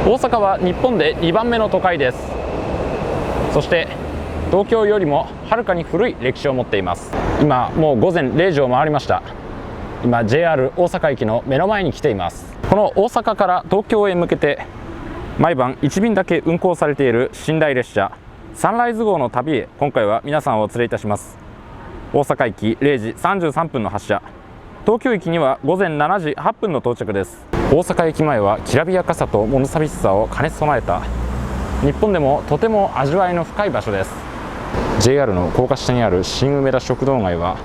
大阪は日本で2番目の都会です。そして東京よりもはるかに古い歴史を持っています。今もう午前0時を回りました。今 JR 大阪駅の目の前に来ています。この大阪から東京へ向けて毎晩1便だけ運行されている寝台列車サンライズ号の旅へ、今回は皆さんをお連れいたします。大阪駅0時33分の発車、東京駅には午前7時8分の到着です。大阪駅前はきらびやかさと物寂しさを兼ね備えた日本でもとても味わいの深い場所です。 JR の高架下にある新梅田食堂街は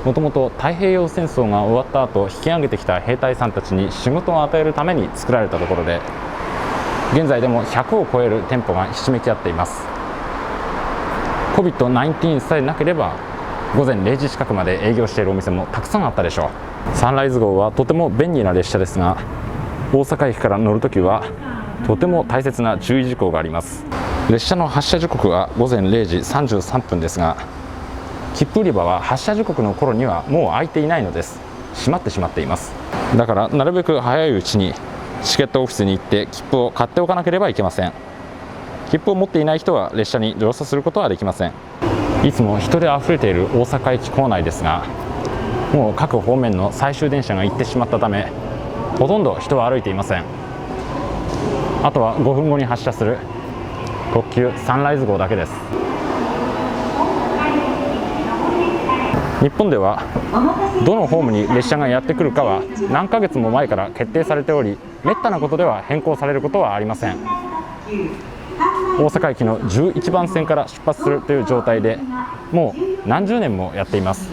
もともと太平洋戦争が終わった後引き上げてきた兵隊さんたちに仕事を与えるために作られたところで、現在でも100を超える店舗がひしめき合っています。 COVID-19 さえなければ午前0時近くまで営業しているお店もたくさんあったでしょう。サンライズ号はとても便利な列車ですが、大阪駅から乗るときはとても大切な注意事項があります。列車の発車時刻は午前0時33分ですが、切符売り場は発車時刻の頃にはもう開いていないのです。閉まってしまっています。だからなるべく早いうちにチケットオフィスに行って切符を買っておかなければいけません。切符を持っていない人は列車に乗車することはできません。いつも人であふれている大阪駅構内ですが、もう各方面の最終電車が行ってしまったためほとんど人は歩いていません。あとは5分後に発車する特急サンライズ号だけです。日本ではどのホームに列車がやってくるかは何ヶ月も前から決定されており、めったなことでは変更されることはありません。大阪駅の11番線から出発するという状態でもう何十年もやっています。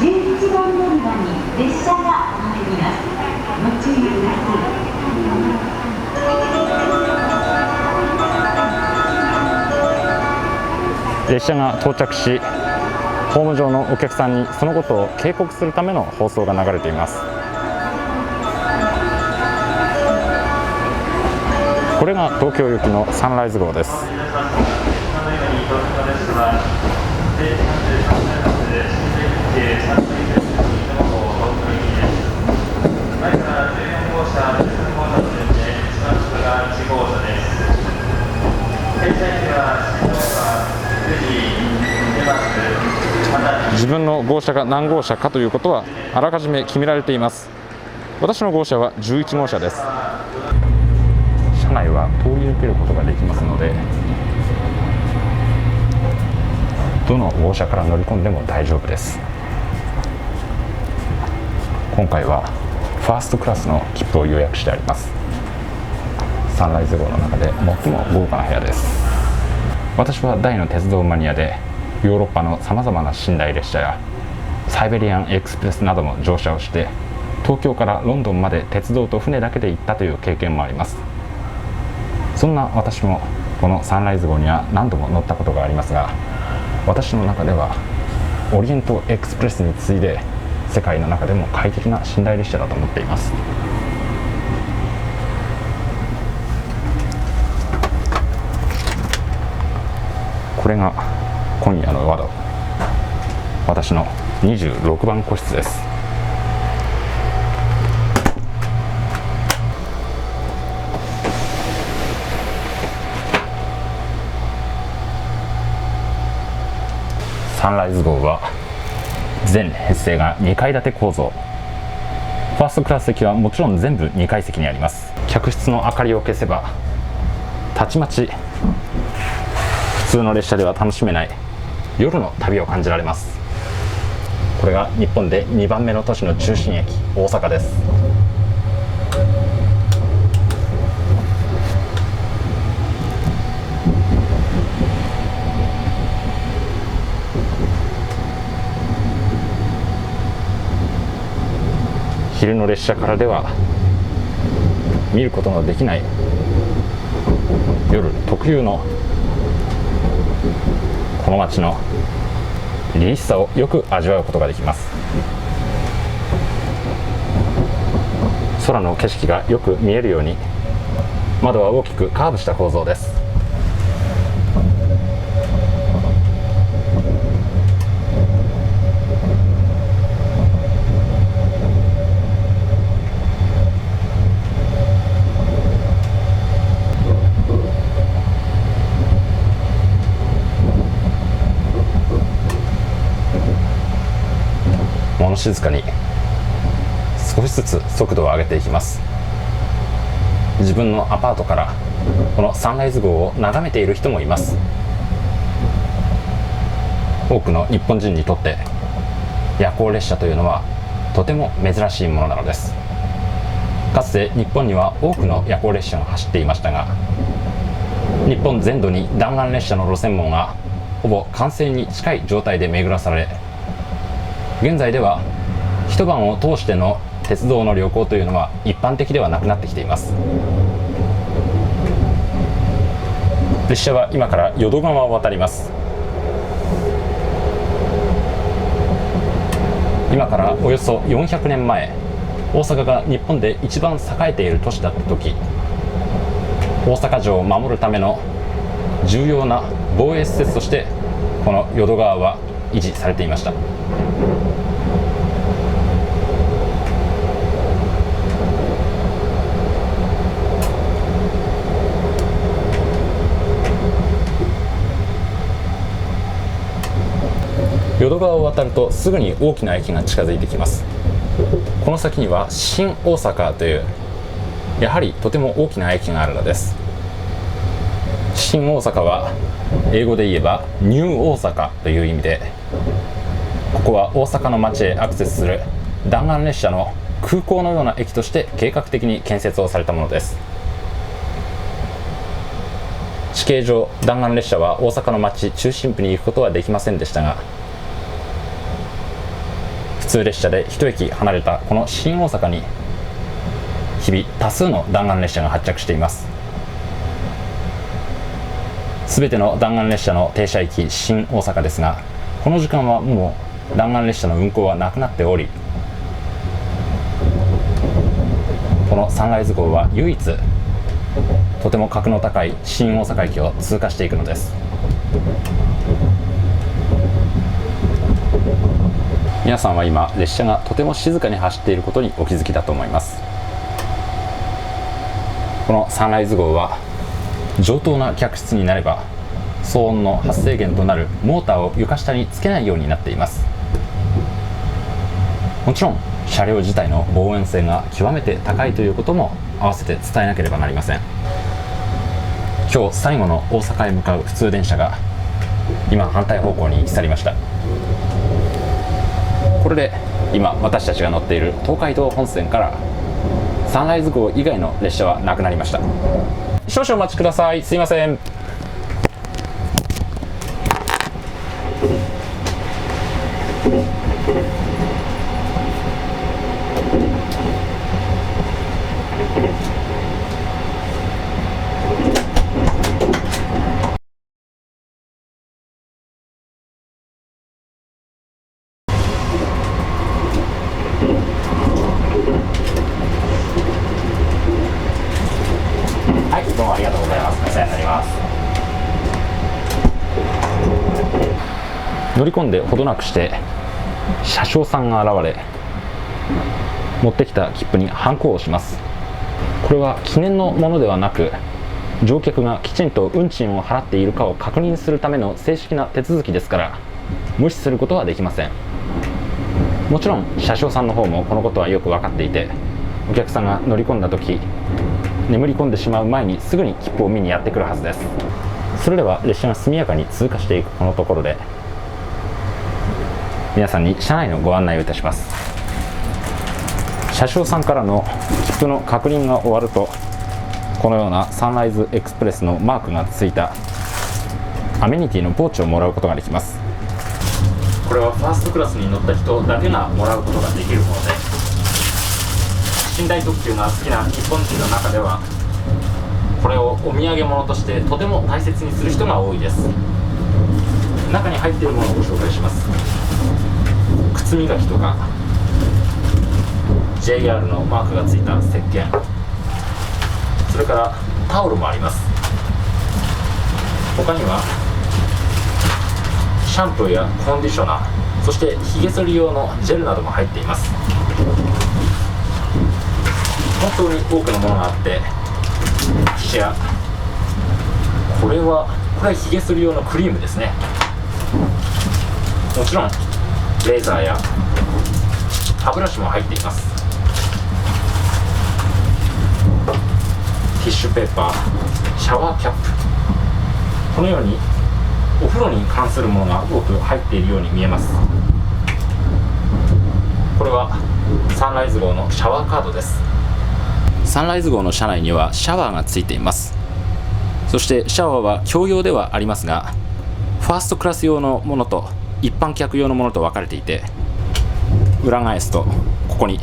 11番乗り場に列車が参ります。ご注意ください。列車が到着し、ホーム上のお客さんにそのことを警告するための放送が流れています。これが東京行きのサンライズ号です。自分の号車が何号車かということはあらかじめ決められています。私の号車は11号車です。車内は通り抜けることができますので、どの号車から乗り込んでも大丈夫です。今回はファーストクラスの切符を予約してあります。サンライズ号の中で最も豪華な部屋です。私は大の鉄道マニアで、ヨーロッパのさまざまな寝台列車やサイベリアンエクスプレスなども乗車をして、東京からロンドンまで鉄道と船だけで行ったという経験もあります。そんな私もこのサンライズ号には何度も乗ったことがありますが、私の中ではオリエントエクスプレスに次いで世界の中でも快適な寝台列車だと思っています。これが今夜の窓、私の26番個室です。サンライズ号は全編成が2階建て構造。ファーストクラス席はもちろん全部2階席にあります。客室の明かりを消せばたちまち普通の列車では楽しめない夜の旅を感じられます。これが日本で2番目の都市の中心駅、大阪です。昼の列車からでは見ることのできない夜特有のこの街の凛々しさをよく味わうことができます。空の景色がよく見えるように窓は大きくカーブした構造です。静かに少しずつ速度を上げていきます。自分のアパートからこのサンライズ号を眺めている人もいます。多くの日本人にとって夜行列車というのはとても珍しいものなのです。かつて日本には多くの夜行列車が走っていましたが、日本全土に弾丸列車の路線網がほぼ完成に近い状態で巡らされ、現在では一晩を通しての鉄道の旅行というのは一般的ではなくなってきています。列車は今から淀川を渡ります。今からおよそ400年前、大阪が日本で一番栄えている都市だった時、大阪城を守るための重要な防衛施設としてこの淀川は維持されていました。淀川を渡るとすぐに大きな駅が近づいてきます。この先には新大阪というやはりとても大きな駅があるのです。新大阪は英語で言えばニュー大阪という意味で、ここは大阪の街へアクセスする弾丸列車の空港のような駅として計画的に建設をされたものです。地形上弾丸列車は大阪の街中心部に行くことはできませんでしたが、普通列車で一駅離れたこの新大阪に日々多数の弾丸列車が発着しています。すべての弾丸列車の停車駅新大阪ですが、この時間はもう弾丸列車の運行はなくなっており、このサンライズ号は唯一とても格の高い新大阪駅を通過していくのです。皆さんは今列車がとても静かに走っていることにお気づきだと思います。このサンライズ号は上等な客室になれば騒音の発生源となるモーターを床下につけないようになっています。もちろん車両自体の防音性が極めて高いということも合わせて伝えなければなりません。今日最後の大阪へ向かう普通電車が今反対方向に行き去りました。これで今私たちが乗っている東海道本線からサンライズ号以外の列車はなくなりました。少々お待ちください。すいません。はい、どうもありがとうございます。お世話になります。乗り込んでほどなくして車掌さんが現れ、持ってきた切符にハンコを押します。これは記念のものではなく、乗客がきちんと運賃を払っているかを確認するための正式な手続きですから、無視することはできません。もちろん車掌さんの方もこのことはよく分かっていて、お客さんが乗り込んだ時眠り込んでしまう前にすぐに切符を見にやってくるはずです。それでは列車が速やかに通過していくこのところで、皆さんに車内のご案内をいたします。車掌さんからの切符の確認が終わると、このようなサンライズエクスプレスのマークがついたアメニティのポーチをもらうことができます。これはファーストクラスに乗った人だけがもらうことができるもので、寝台特急が好きな日本人の中ではこれをお土産物としてとても大切にする人が多いです。中に入っているものをご紹介します。靴磨きとか JR のマークがついた石鹸、それからタオルもあります。他にはシャンプーやコンディショナー、そしてひげ剃り用のジェルなども入っています。本当に多くのものがあって、これはひげ剃り用のクリームですね。もちろんレーザーや歯ブラシも入っています。ティッシュペーパー、シャワーキャップ、このようにお風呂に関するものが多く入っているように見えます。これはサンライズ号のシャワーカードです。サンライズ号の車内にはシャワーがついています。そしてシャワーは共用ではありますが、ファーストクラス用のものと一般客用のものと分かれていて、裏返すとここに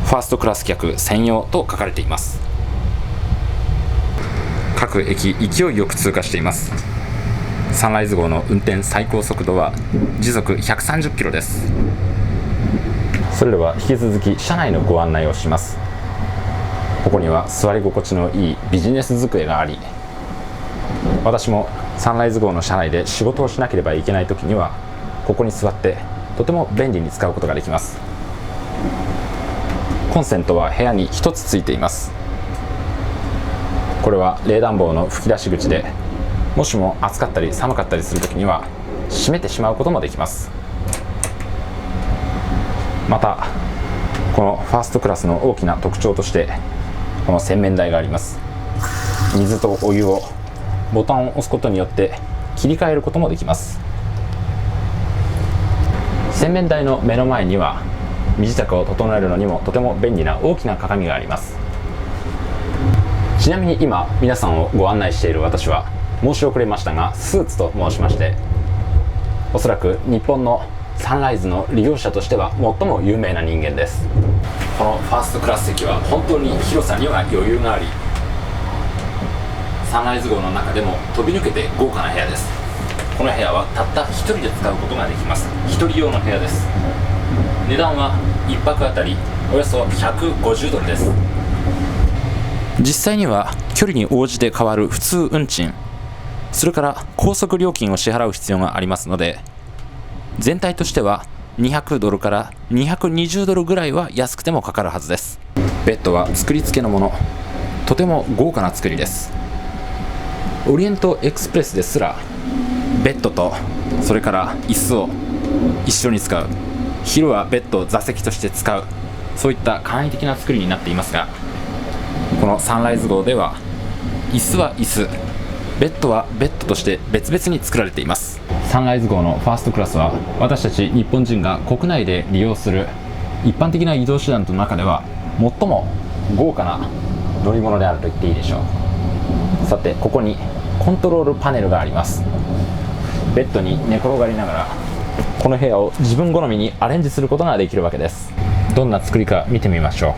ファーストクラス客専用と書かれています。各駅勢いよく通過しています。サンライズ号の運転最高速度は時速130キロです。それでは引き続き車内のご案内をします。ここには座り心地のいいビジネス机があり、私もサンライズ号の車内で仕事をしなければいけない時にはここに座ってとても便利に使うことができます。コンセントは部屋に1つついています。これは冷暖房の吹き出し口で、もしも暑かったり寒かったりするときには閉めてしまうこともできます。またこのファーストクラスの大きな特徴としてこの洗面台があります。水とお湯をボタンを押すことによって切り替えることもできます。洗面台の目の前には身支度を整えるのにもとても便利な大きな鏡があります。ちなみに今皆さんをご案内している私は申し遅れましたがスーツと申しまして、おそらく日本のサンライズの利用者としては最も有名な人間です。このファーストクラス席は本当に広さには余裕があり、サンライズ号の中でも飛び抜けて豪華な部屋です。この部屋はたった1人で使うことができます。1人用の部屋です。値段は1泊あたりおよそ150ドルです。実際には距離に応じて変わる普通運賃、それから高速料金を支払う必要がありますので、全体としては200ドルから220ドルぐらいは安くてもかかるはずです。ベッドは作り付けのもの、とても豪華な作りです。オリエントエクスプレスですらベッドとそれから椅子を一緒に使う、昼はベッドを座席として使う、そういった簡易的な作りになっていますが、このサンライズ号では椅子は椅子、ベッドはベッドとして別々に作られています。サンライズ号のファーストクラスは私たち日本人が国内で利用する一般的な移動手段の中では最も豪華な乗り物であると言っていいでしょう。さてここにコントロールパネルがあります。ベッドに寝転がりながらこの部屋を自分好みにアレンジすることができるわけです。どんな作りか見てみましょ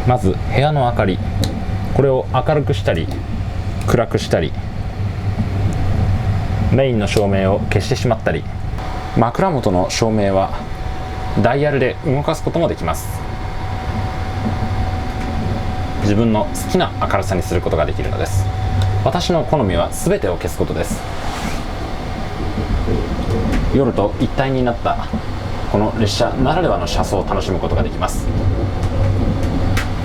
う。まず部屋の明かり、これを明るくしたり暗くしたり、メインの照明を消してしまったり、枕元の照明はダイヤルで動かすこともできます。自分の好きな明るさにすることができるのです。私の好みは全てを消すことです。夜と一体になったこの列車ならではの車窓を楽しむことができます。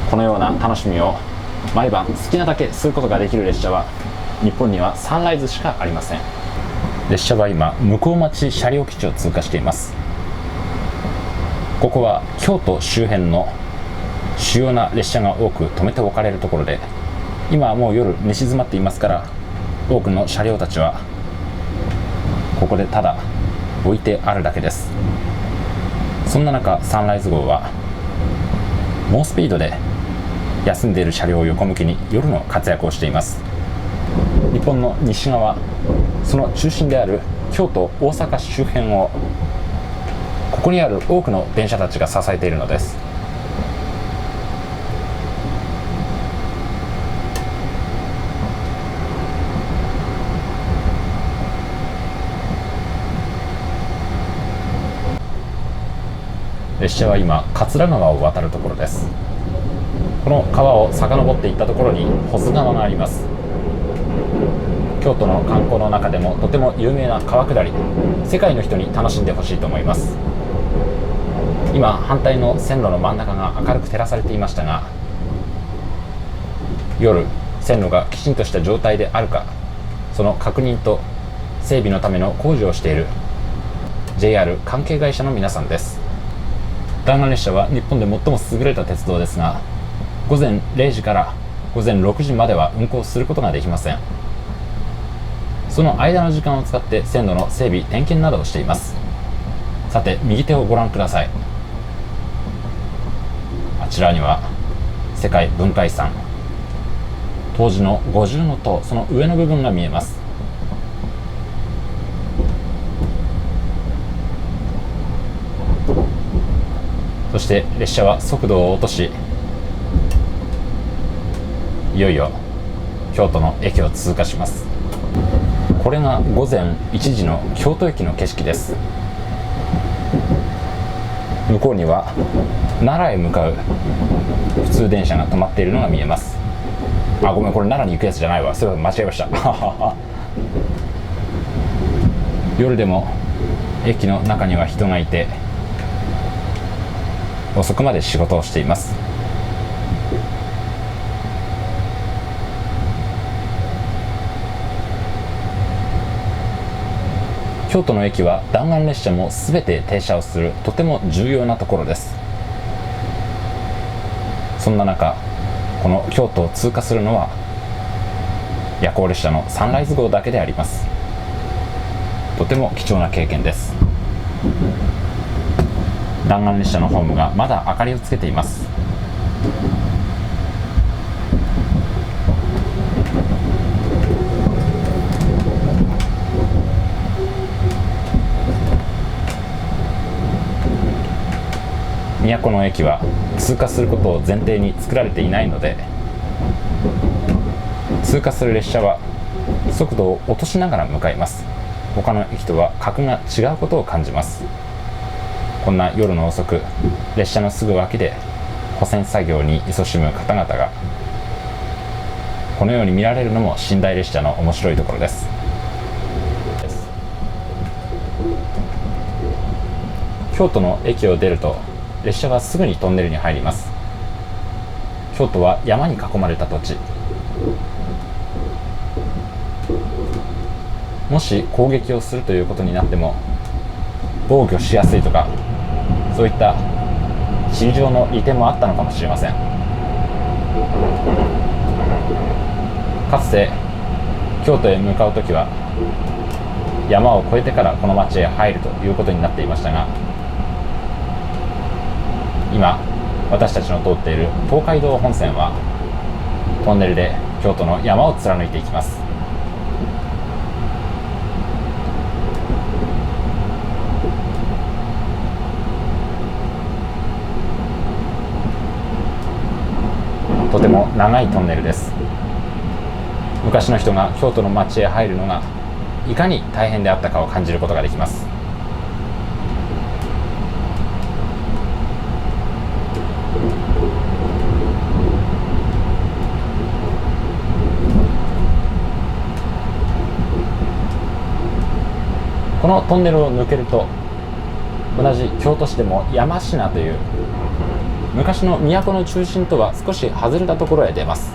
このような楽しみを毎晩好きなだけすることができる列車は日本にはサンライズしかありません。列車は今向こう町車両基地を通過しています。ここは京都周辺の主要な列車が多く止めておかれるところで、今はもう夜寝静まっていますから、多くの車両たちはここでただ置いてあるだけです。そんな中サンライズ号は猛スピードで休んでいる車両を横向きに夜の活躍をしています。日本の西側、その中心である京都大阪周辺をここにある多くの電車たちが支えているのです。列車は今桂川を渡るところです。この川を遡っていったところに保津川があります。京都の観光の中でもとても有名な川下り、世界の人に楽しんでほしいと思います。今反対の線路の真ん中が明るく照らされていましたが、夜線路がきちんとした状態であるか、その確認と整備のための工事をしている JR 関係会社の皆さんです。弾丸列車は日本で最も優れた鉄道ですが、午前0時から午前6時までは運行することができません。その間の時間を使って線路の整備点検などをしています。さて右手をご覧ください。あちらには世界文化遺産当時の五重塔、その上の部分が見えます。そして列車は速度を落とし、いよいよ京都の駅を通過します。これが午前1時の京都駅の景色です。向こうには奈良へ向かう普通電車が止まっているのが見えます。あ、ごめん、これ奈良に行くやつじゃないわ。そういえば間違えました夜でも駅の中には人がいて、遅くまで仕事をしています。京都の駅は弾丸列車も全て停車をするとても重要なところです。そんな中、この京都を通過するのは夜行列車のサンライズ号だけであります。とても貴重な経験です。弾丸列車のホームがまだ明かりをつけています。都の駅は通過することを前提に作られていないので、通過する列車は速度を落としながら向かいます。他の駅とは格が違うことを感じます。こんな夜の遅く、列車のすぐ脇で保線作業に勤しむ方々がこのように見られるのも寝台列車の面白いところです。京都の駅を出ると列車はすぐにトンネルに入ります。京都は山に囲まれた土地。もし攻撃をするということになっても防御しやすいとか、そういった地理上の利点もあったのかもしれません。かつて京都へ向かうときは山を越えてからこの町へ入るということになっていましたが、今私たちの通っている東海道本線はトンネルで京都の山を貫いていきます。とても長いトンネルです。昔の人が京都の町へ入るのがいかに大変であったかを感じることができます。このトンネルを抜けると、同じ京都市でも山科という昔の都の中心とは少し外れたところへ出ます。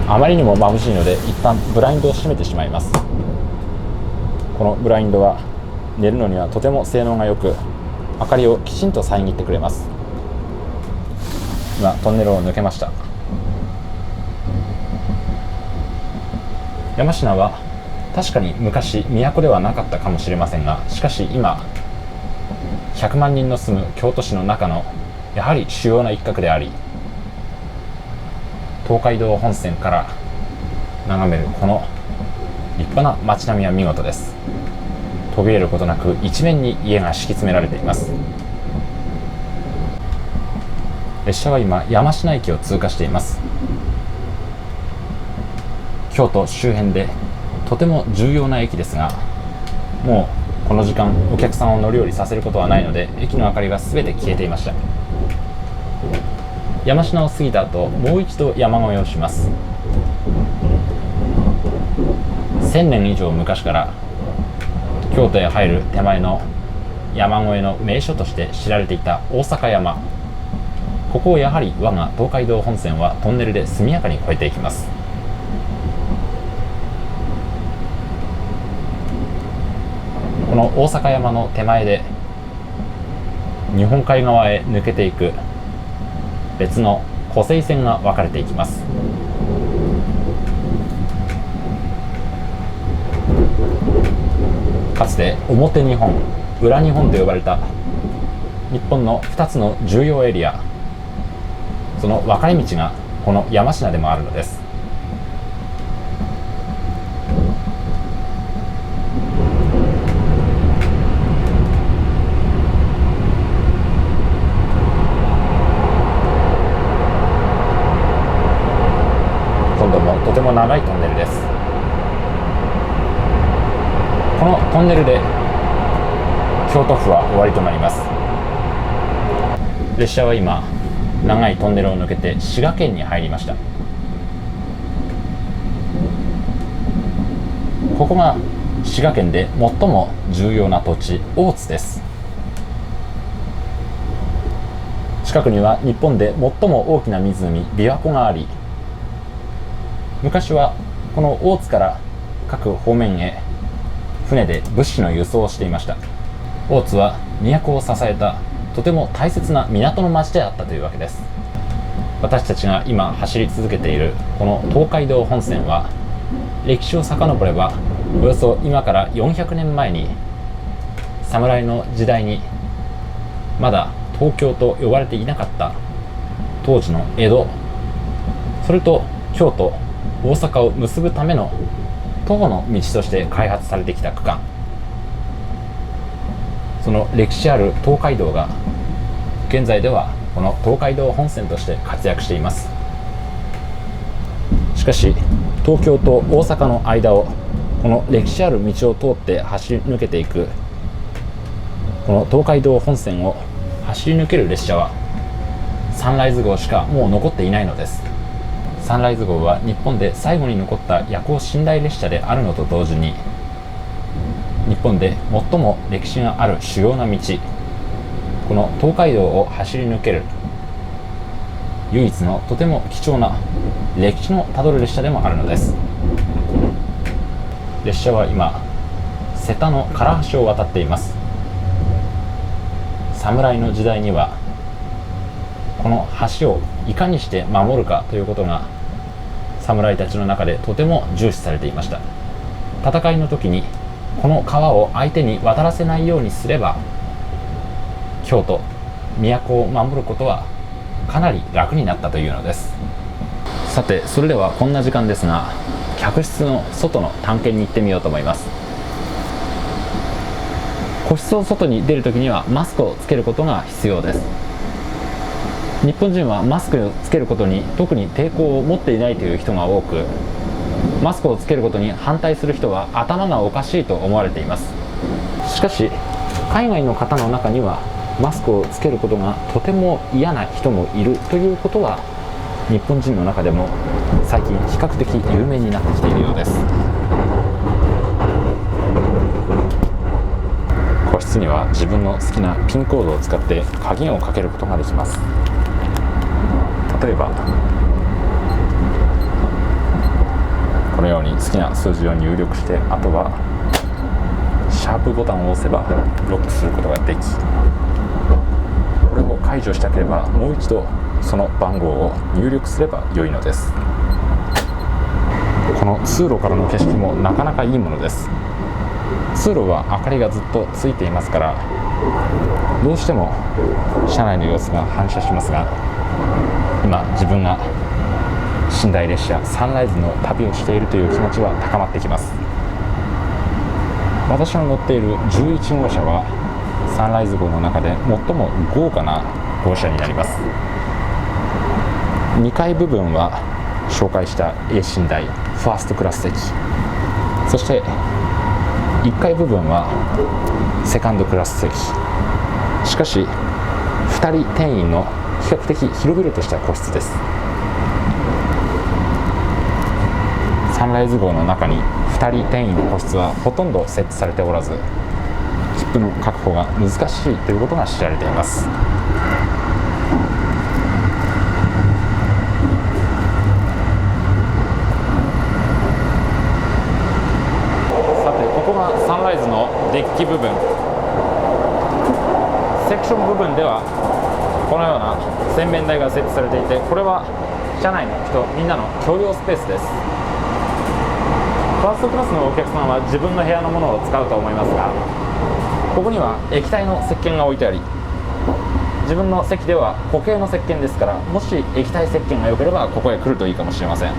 あまりにも眩しいので一旦ブラインドを閉めてしまいます。このブラインドは寝るのにはとても性能が良く、明かりをきちんと遮ってくれます。今トンネルを抜けました。山科は確かに昔都ではなかったかもしれませんが、しかし今100万人の住む京都市の中のやはり主要な一角であり、東海道本線から眺めるこの立派な街並みは見事です。途切れることなく一面に家が敷き詰められています。列車は今山科駅を通過しています。京都周辺でとても重要な駅ですが、もうこの時間お客さんを乗り降りさせることはないので、駅の明かりが全て消えていました。山科を過ぎた後、もう一度山越えをします。1000年以上昔から京都へ入る手前の山越えの名所として知られていた大阪山、ここをやはり我が東海道本線はトンネルで速やかに越えていきます。このの大阪山の手前で日本海側へ抜けていく別の湖西線が分かれていきます。かつて表日本、裏日本と呼ばれた日本の2つの重要エリア、その分かれ道がこの山科でもあるのです。今度もとても長いトンネルです。このトンネルで京都府は終わりとなります。列車は今長いトンネルを抜けて滋賀県に入りました。ここが滋賀県で最も重要な土地、大津です。近くには日本で最も大きな湖、琵琶湖があり、昔はこの大津から各方面へ船で物資の輸送をしていました。大津は都を支えたとても大切な港の町であったというわけです。私たちが今走り続けているこの東海道本線は、歴史を遡ればおよそ今から400年前に侍の時代にまだ東京と呼ばれていなかった当時の江戸、それと京都、大阪を結ぶための徒歩の道として開発されてきた区間、その歴史ある東海道が現在ではこの東海道本線として活躍しています。しかし東京と大阪の間をこの歴史ある道を通って走り抜けていくこの東海道本線を走り抜ける列車はサンライズ号しかもう残っていないのです。サンライズ号は日本で最後に残った夜行寝台列車であるのと同時に、日本で最も歴史がある主要な道、この東海道を走り抜ける唯一のとても貴重な歴史のたどる列車でもあるのです。列車は今瀬田の唐橋を渡っています。侍の時代にはこの橋をいかにして守るかということが侍たちの中でとても重視されていました。戦いの時にこの川を相手に渡らせないようにすれば、京都、都を守ることはかなり楽になったというのです。さて、それではこんな時間ですが、客室の外の探検に行ってみようと思います。個室を外に出るときにはマスクをつけることが必要です。日本人はマスクをつけることに特に抵抗を持っていないという人が多く、マスクをつけることに反対する人は頭がおかしいと思われています。しかし海外の方の中にはマスクをつけることがとても嫌な人もいるということは、日本人の中でも最近比較的有名になってきているようです。個室には自分の好きなピンコードを使って鍵をかけることができます。例えばこのように好きな数字を入力して、あとはシャープボタンを押せばロックすることができ、これを解除したければもう一度その番号を入力すれば良いのです。この通路からの景色もなかなかいいものです。通路は明かりがずっとついていますから、どうしても車内の様子が反射しますが、今自分が寝台列車サンライズの旅をしているという気持ちは高まってきます。私の乗っている11号車はサンライズ号の中で最も豪華な号車になります。2階部分は紹介した A 寝台ファーストクラス席、そして1階部分はセカンドクラス席。しかし2人定員の比較的広々とした個室です。サンライズ号の中に2人定員の個室はほとんど設置されておらず、切符の確保が難しいということが知られています。さて、ここがサンライズのデッ席部分、セクション部分ではこのような洗面台が設置されていて、これは車内の人みんなの共用スペースです。ファーストクラスのお客さんは自分の部屋のものを使うと思いますが、ここには液体の石鹸が置いてあり、自分の席では固形の石鹸ですから、もし液体石鹸が良ければここへ来るといいかもしれません。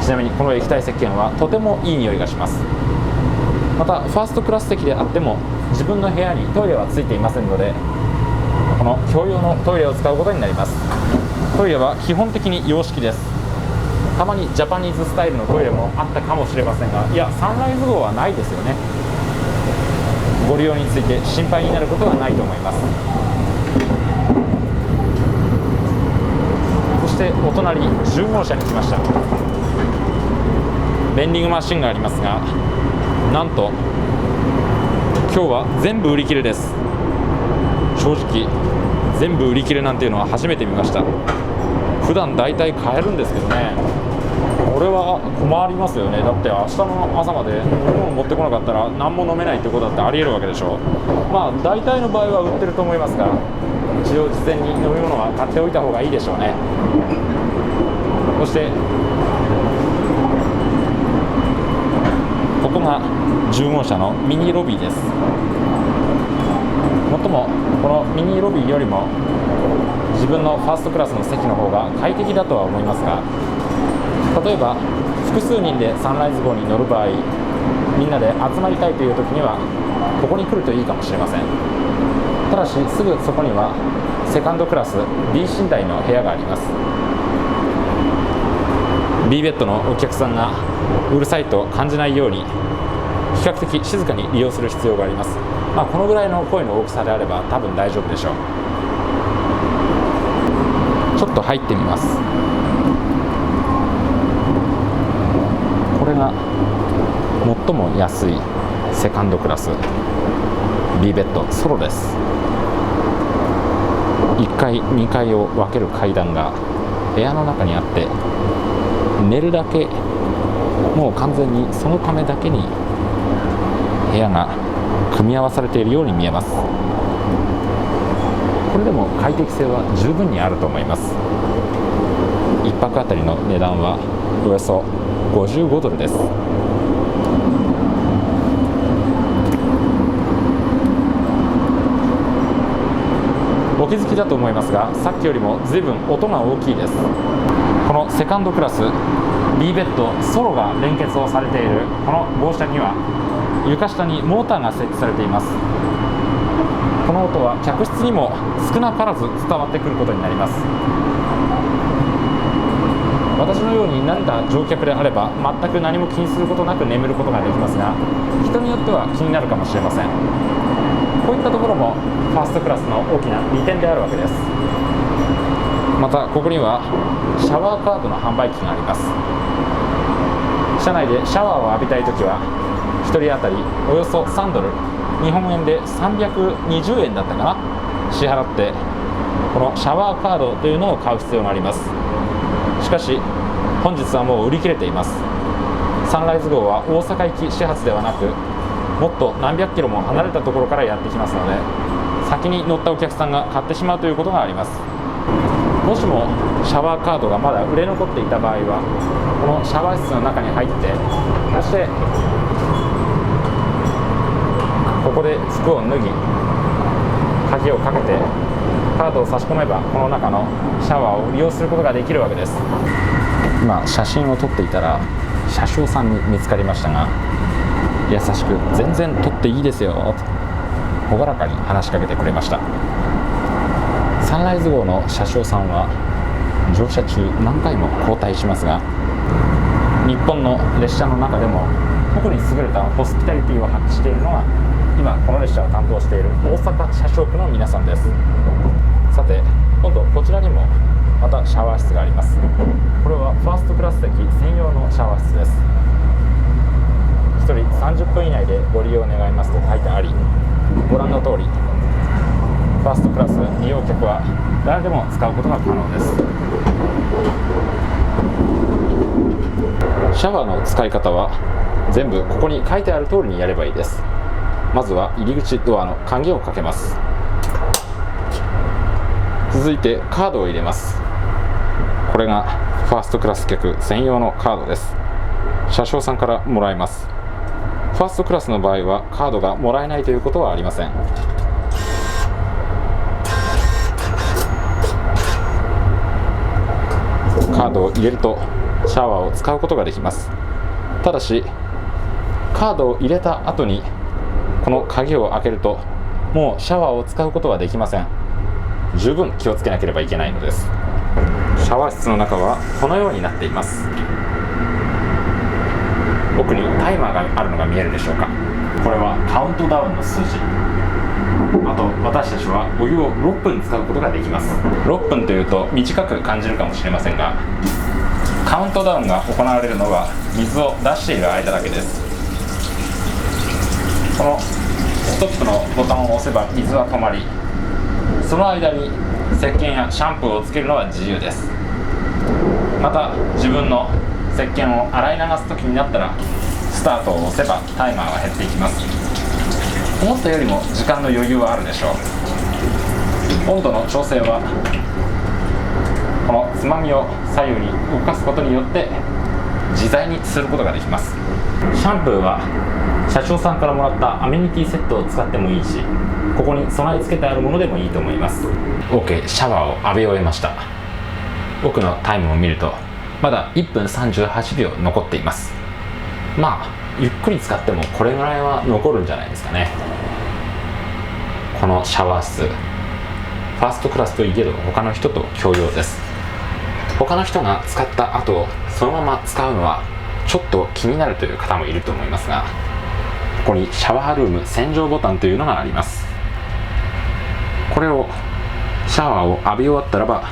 ちなみにこの液体石鹸はとてもいい匂いがします。またファーストクラス席であっても自分の部屋にトイレはついていませんので、この共用のトイレを使うことになります。トイレは基本的に洋式です。たまにジャパニーズスタイルのトイレもあったかもしれませんが、いや、サンライズ号はないですよね。ご利用について心配になることはないと思います。そしてお隣10号車に来ました。ベンディングマシンがありますが、なんと今日は全部売り切れです。正直全部売り切れなんていうのは初めて見ました。普段だいたい買えるんですけどね、これは困りますよね。だって明日の朝まで飲み物持ってこなかったら何も飲めないってことだってありえるわけでしょ。まあ大体の場合は売ってると思いますが、一応事前に飲み物は買っておいた方がいいでしょうね。そしてここが10号車のミニロビーです。もっともこのミニロビーよりも自分のファーストクラスの席の方が快適だとは思いますが、例えば複数人でサンライズ号に乗る場合、みんなで集まりたいという時にはここに来るといいかもしれません。ただしすぐそこにはセカンドクラス B 寝台の部屋があります。 B ベッドのお客さんがうるさいと感じないように比較的静かに利用する必要があります。まあ、このぐらいの声の大きさであれば多分大丈夫でしょう。ちょっと入ってみます。これが最も安いセカンドクラス B ベッドソロです。1階2階を分ける階段が部屋の中にあって、寝るだけ、もう完全にそのためだけに部屋が組み合わされているように見えます。これでも快適性は十分にあると思います。1泊あたりの値段はおよそ55ドルです。お気づきだと思いますが、さっきよりも随分音が大きいです。このセカンドクラス B ベッドソロが連結をされているこの号車には床下にモーターが設置されています。この音は客室にも少なからず伝わってくることになります。私のように慣れた乗客であれば全く何も気にすることなく眠ることができますが、人によっては気になるかもしれません。こういったところもファーストクラスの大きな利点であるわけです。またここにはシャワーカードの販売機があります。車内でシャワーを浴びたいときは1人当たりおよそ3ドル、日本円で320円だったかな、支払ってこのシャワーカードというのを買う必要があります。しかし本日はもう売り切れています。サンライズ号は大阪行き始発ではなく、もっと何百キロも離れたところからやってきますので、先に乗ったお客さんが買ってしまうということがあります。もしもシャワーカードがまだ売れ残っていた場合は、このシャワー室の中に入って、そしてここで服を脱ぎ鍵をかけてカードを差し込めば、この中のシャワーを利用することができるわけです。今写真を撮っていたら車掌さんに見つかりましたが、優しく全然撮っていいですよと朗らかに話しかけてくれました。サンライズ号の車掌さんは乗車中何回も交代しますが、日本の列車の中でも特に優れたホスピタリティを発揮しているのが、今この列車を担当している大阪車掌区の皆さんです。さて今度こちらにもまたシャワー室があります。これはファーストクラス席専用のシャワー室です。1人30分以内でご利用願いますと書いてあり、ご覧の通りファーストクラス利用客は誰でも使うことが可能です。シャワーの使い方は全部ここに書いてある通りにやればいいです。まずは入り口ドアの鍵をかけます。続いてカードを入れます。これがファーストクラス客専用のカードです。車掌さんからもらえます。ファーストクラスの場合はカードがもらえないということはありません。カードを入れるとシャワーを使うことができます。ただしカードを入れた後にこの鍵を開けるともうシャワーを使うことはできません。十分気をつけなければいけないのです。シャワー室の中はこのようになっています。奥にタイマーがあるのが見えるでしょうか。これはカウントダウンの数字。あと私たちはお湯を6分使うことができます。6分というと短く感じるかもしれませんが、カウントダウンが行われるのは水を出している間だけです。このストップのボタンを押せば水は止まり、その間に石鹸やシャンプーをつけるのは自由です。また自分の石鹸を洗い流す時になったらスタートを押せばタイマーが減っていきます。思ったよりも時間の余裕はあるでしょう。温度の調整はこのつまみを左右に動かすことによって自在にすることができます。シャンプーは社長さんからもらったアメニティセットを使ってもいいし、ここに備え付けてあるものでもいいと思います。 OK、 シャワーを浴び終えました。奥のタイムを見るとまだ1分38秒残っています。まあゆっくり使ってもこれぐらいは残るんじゃないですかね。このシャワー室、ファーストクラスといえど他の人と共用です。他の人が使った後そのまま使うのはちょっと気になるという方もいると思いますが、ここにシャワールーム洗浄ボタンというのがあります。これをシャワーを浴び終わったらば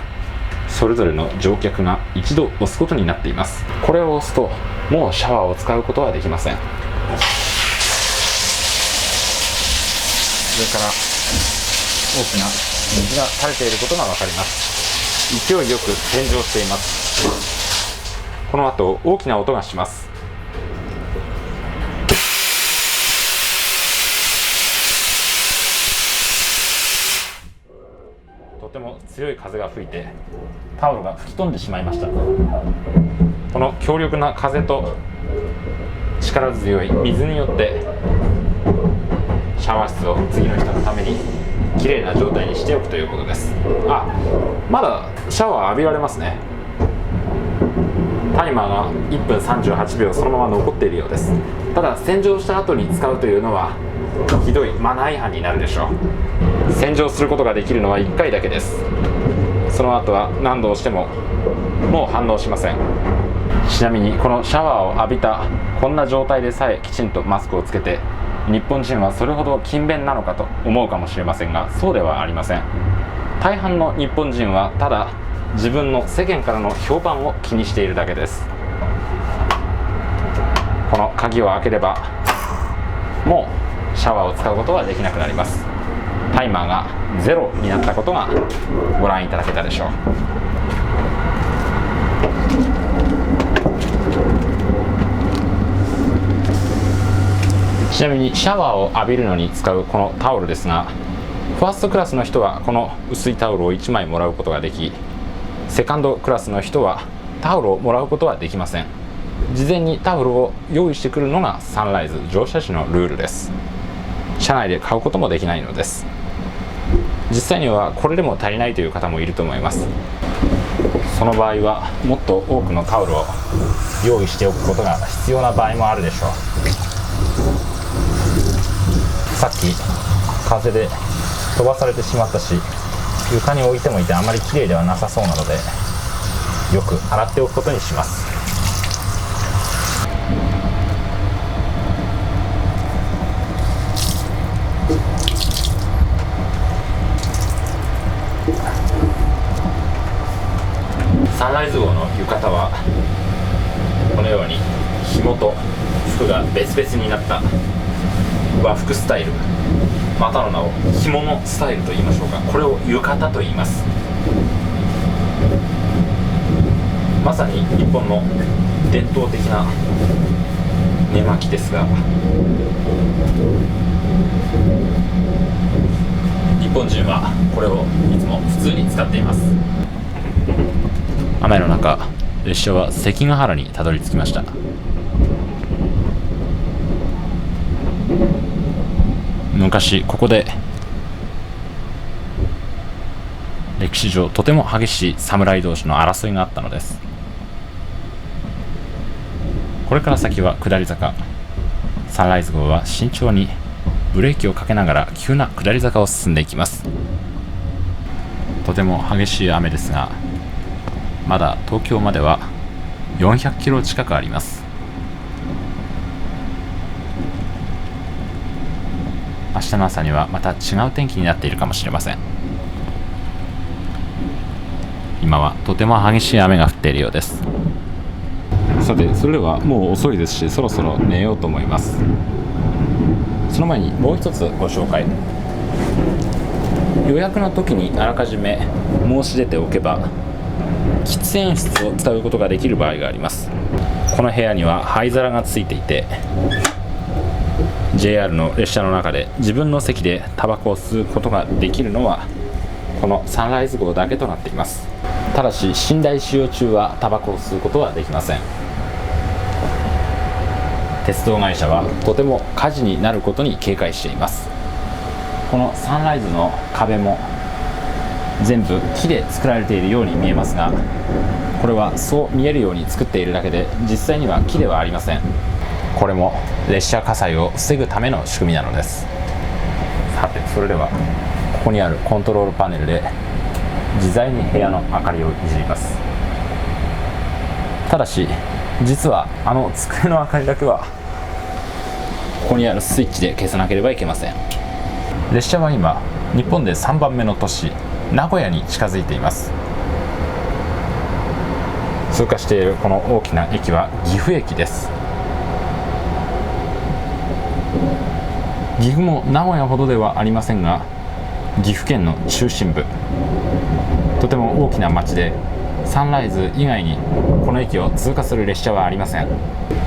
それぞれの乗客が一度押すことになっています。これを押すともうシャワーを使うことはできません。上から大きな水が垂れていることが分かります。勢いよく洗浄しています。この後大きな音がします。とても強い風が吹いてタオルが吹き飛んでしまいました。この強力な風と力強い水によってシャワー室を次の人のためにきれいな状態にしておくということです。あ、まだシャワー浴びられますね。タイマーが1分38秒そのまま残っているようです。ただ洗浄した後に使うというのはひどいマナー違反になるでしょう。洗浄することができるのは1回だけです。その後は何度押してももう反応しません。ちなみにこのシャワーを浴びたこんな状態でさえきちんとマスクをつけて、日本人はそれほど勤勉なのかと思うかもしれませんが、そうではありません。大半の日本人はただ自分の世間からの評判を気にしているだけです。この鍵を開ければもうシャワーを使うことはできなくなります。タイマーが0になったことがご覧いただけたでしょう。ちなみにシャワーを浴びるのに使うこのタオルですが、ファーストクラスの人はこの薄いタオルを1枚もらうことができ、セカンドクラスの人はタオルをもらうことはできません。事前にタオルを用意してくるのがサンライズ乗車時のルールです。車内で買うこともできないのです。実際にはこれでも足りないという方もいると思います。その場合はもっと多くのタオルを用意しておくことが必要な場合もあるでしょう。さっき風で飛ばされてしまったし、床に置いてもいてあまり綺麗ではなさそうなので、よく洗っておくことにします。サンライズ号の浴衣はこのように紐と服が別々になった和服スタイル、またの名を着物スタイルと言いましょうか。これを浴衣と言います。まさに日本の伝統的な寝巻きですが、日本人はこれをいつも普通に使っています。雨の中、列車は関ヶ原にたどり着きました。昔ここで歴史上とても激しい侍同士の争いがあったのです。これから先は下り坂。サンライズ号は慎重にブレーキをかけながら急な下り坂を進んでいきます。とても激しい雨ですが、まだ東京までは400キロ近くあります。明日の朝にはまた違う天気になっているかもしれません。今はとても激しい雨が降っているようです。さて、それではもう遅いですし、そろそろ寝ようと思います。その前にもう一つご紹介。予約の時にあらかじめ申し出ておけば喫煙室を使うことができる場合があります。この部屋には灰皿がついていて、 JR の列車の中で自分の席でタバコを吸うことができるのはこのサンライズ号だけとなっています。ただし寝台使用中はタバコを吸うことはできません。鉄道会社はとても火事になることに警戒しています。このサンライズの壁も全部木で作られているように見えますが、これはそう見えるように作っているだけで実際には木ではありません。これも列車火災を防ぐための仕組みなのです。さて、それではここにあるコントロールパネルで自在に部屋の明かりをいじります。ただし実はあの机の明かりだけはここにあるスイッチで消さなければいけません。列車は今日本で3番目の都市名古屋に近づいています。通過しているこの大きな駅は岐阜駅です。岐阜も名古屋ほどではありませんが、岐阜県の中心部、とても大きな町でサンライズ以外にこの駅を通過する列車はありません。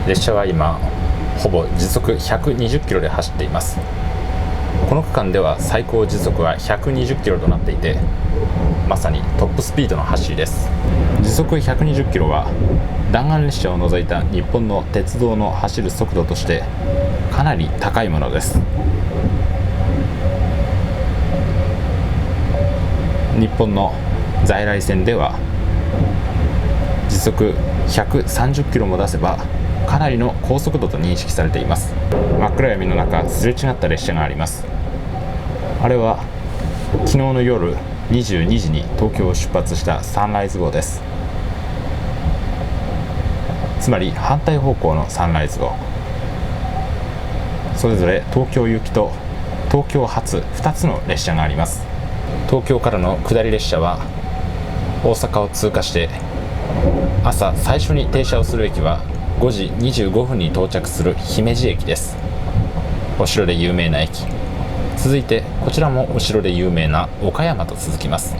列車は今ほぼ時速120キロで走っています。この区間では最高時速は120キロとなっていて、まさにトップスピードの走りです。時速120キロは弾丸列車を除いた日本の鉄道の走る速度としてかなり高いものです。日本の在来線では時速130キロも出せばかなりの高速度と認識されています。真っ暗闇の中、すれ違った列車があります。あれは昨日の夜22時に東京を出発したサンライズ号です。つまり反対方向のサンライズ号。それぞれ東京行きと東京発2つの列車があります。東京からの下り列車は大阪を通過して朝最初に停車をする駅は5時25分に到着する姫路駅です。お城で有名な駅。続いてこちらもお城で有名な岡山と続きます。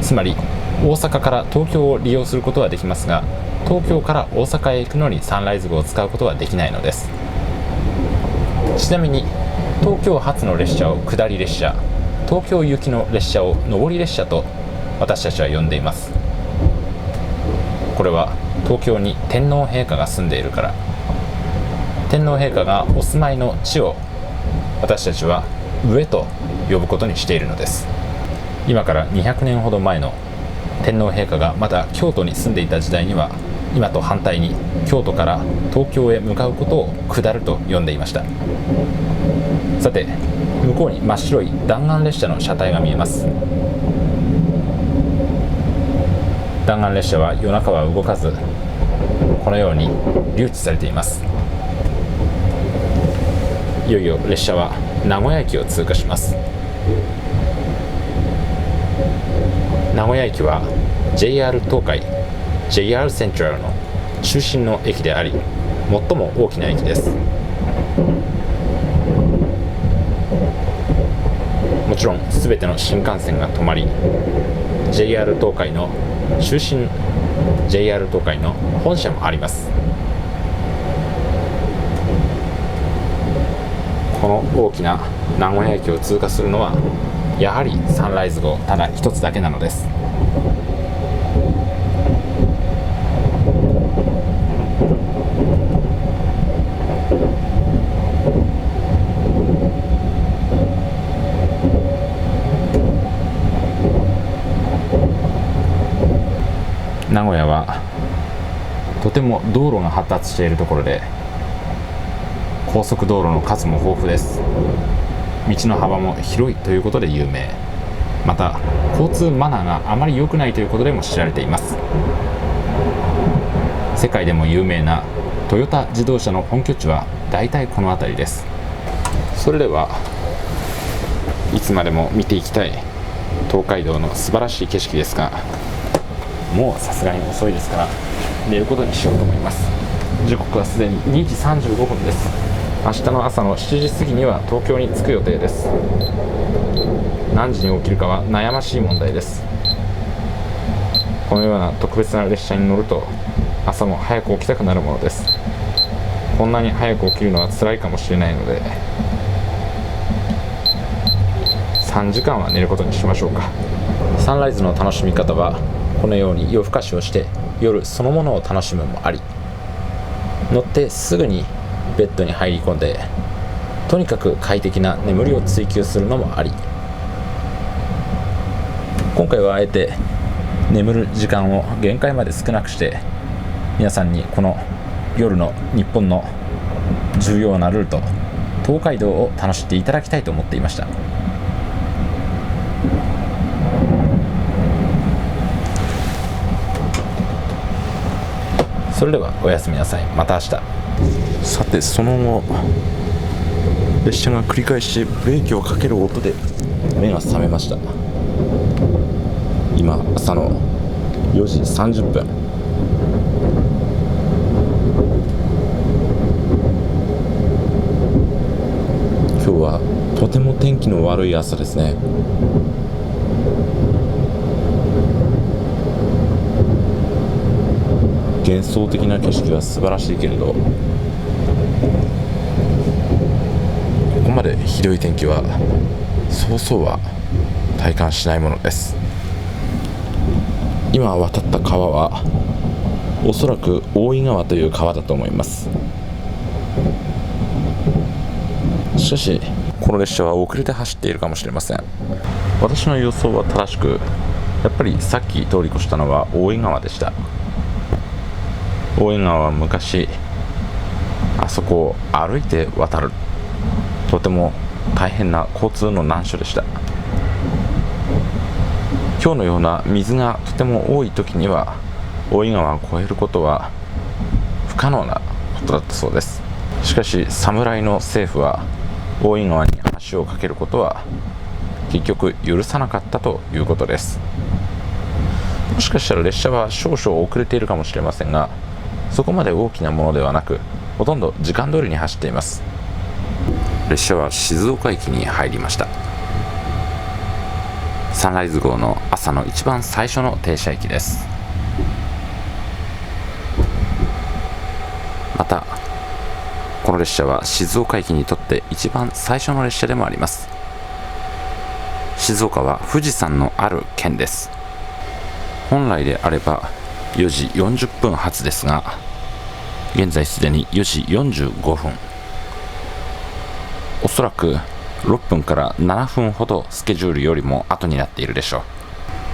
つまり大阪から東京を利用することはできますが、東京から大阪へ行くのにサンライズ号を使うことはできないのです。ちなみに東京発の列車を下り列車、東京行きの列車を上り列車と私たちは呼んでいます。これは東京に天皇陛下が住んでいるから。天皇陛下がお住まいの地を私たちは上と呼ぶことにしているのです。今から200年ほど前の天皇陛下がまだ京都に住んでいた時代には、今と反対に京都から東京へ向かうことを下ると呼んでいました。さて、向こうに真っ白い弾丸列車の車体が見えます。弾丸列車は夜中は動かず、このように留置されています。いよいよ列車は名古屋駅を通過します。名古屋駅は JR 東海 JR セントラルの中心の駅であり、最も大きな駅です。もちろん全ての新幹線が止まり、 JR 東海の中心 JR 東海の本社もあります。この大きな名古屋駅を通過するのはやはりサンライズ号ただ一つだけなのです。名古屋はとても道路が発達しているところで、高速道路の数も豊富です。道の幅も広いということで有名、また交通マナーがあまり良くないということでも知られています。世界でも有名なトヨタ自動車の本拠地は大体この辺りです。それではいつまでも見ていきたい東海道の素晴らしい景色ですが、もうさすがに遅いですから寝ることにしようと思います。時刻はすでに2時35分です。明日の朝の7時過ぎには東京に着く予定です。何時に起きるかは悩ましい問題です。このような特別な列車に乗ると朝も早く起きたくなるものです。こんなに早く起きるのは辛いかもしれないので3時間は寝ることにしましょうか。サンライズの楽しみ方はこのように夜更かしをして夜そのものを楽しむもあり、乗ってすぐにベッドに入り込んでとにかく快適な眠りを追求するのもあり、今回はあえて眠る時間を限界まで少なくして皆さんにこの夜の日本の重要なルート東海道を楽しんでいただきたいと思っていました。それではおやすみなさい。また明日。さてその後列車が繰り返しブレーキをかける音で目が覚めました。今朝の4時30分。今日はとても天気の悪い朝ですね。幻想的な景色は素晴らしいけれど、ここまでひどい天気はそうそうは体感しないものです。今渡った川はおそらく大井川という川だと思います。しかしこの列車は遅れて走っているかもしれません。私の予想は正しく、やっぱりさっき通り越したのは大井川でした。大井川は昔あそこを歩いて渡るとても大変な交通の難所でした。今日のような水がとても多い時には大井川を越えることは不可能なことだったそうです。しかし侍の政府は大井川に橋を架けることは結局許さなかったということです。もしかしたら列車は少々遅れているかもしれませんが、そこまで大きなものではなくほとんど時間通りに走っています。列車は静岡駅に入りました。サンライズ号の朝の一番最初の停車駅です。またこの列車は静岡駅にとって一番最初の列車でもあります。静岡は富士山のある県です。本来であれば4時40分発ですが、現在すでに4時45分。おそらく6分から7分ほどスケジュールよりも後になっているでしょ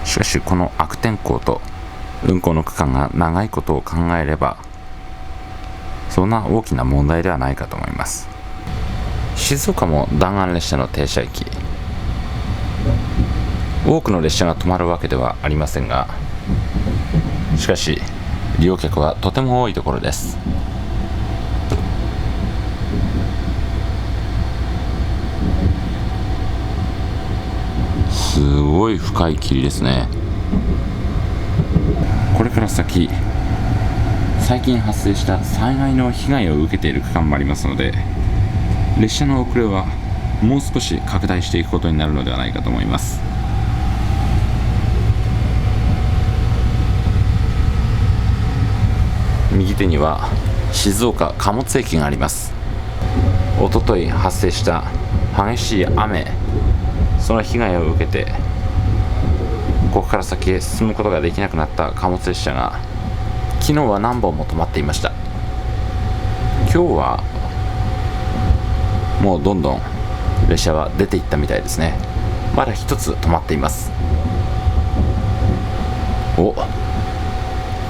う。しかしこの悪天候と運行の区間が長いことを考えればそんな大きな問題ではないかと思います。静岡も弾丸列車の停車駅、多くの列車が止まるわけではありませんが、しかし利用客はとても多いところです。すごい深い霧ですね。これから先、最近発生した災害の被害を受けている区間もありますので、列車の遅れはもう少し拡大していくことになるのではないかと思います。右手には静岡貨物駅があります。おととい発生した激しい雨、その被害を受けてここから先へ進むことができなくなった貨物列車が昨日は何本も止まっていました。今日はもうどんどん列車は出ていったみたいですね。まだ一つ止まっています。お、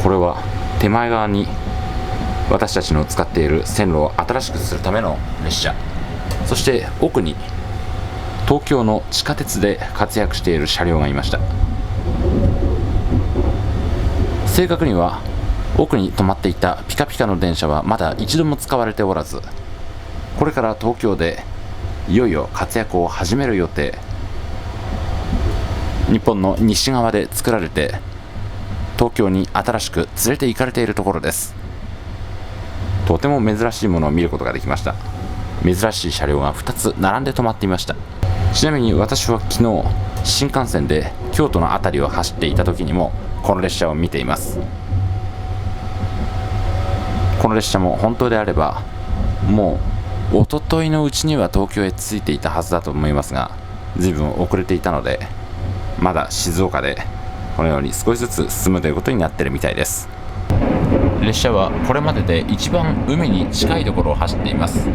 これは手前側に私たちの使っている線路を新しくするための列車、そして奥に東京の地下鉄で活躍している車両がいました。正確には奥に止まっていたピカピカの電車はまだ一度も使われておらず、これから東京でいよいよ活躍を始める予定。日本の西側で作られて東京に新しく連れて行かれているところです。とても珍しいものを見ることができました。珍しい車両が2つ並んで止まっていました。ちなみに私は昨日新幹線で京都の辺りを走っていた時にもこの列車を見ています。この列車も本当であればもう一昨日のうちには東京へ着いていたはずだと思いますが、随分遅れていたのでまだ静岡でこのように少しずつ進むということになっているみたいです。列車はこれまでで一番海に近いところを走っています。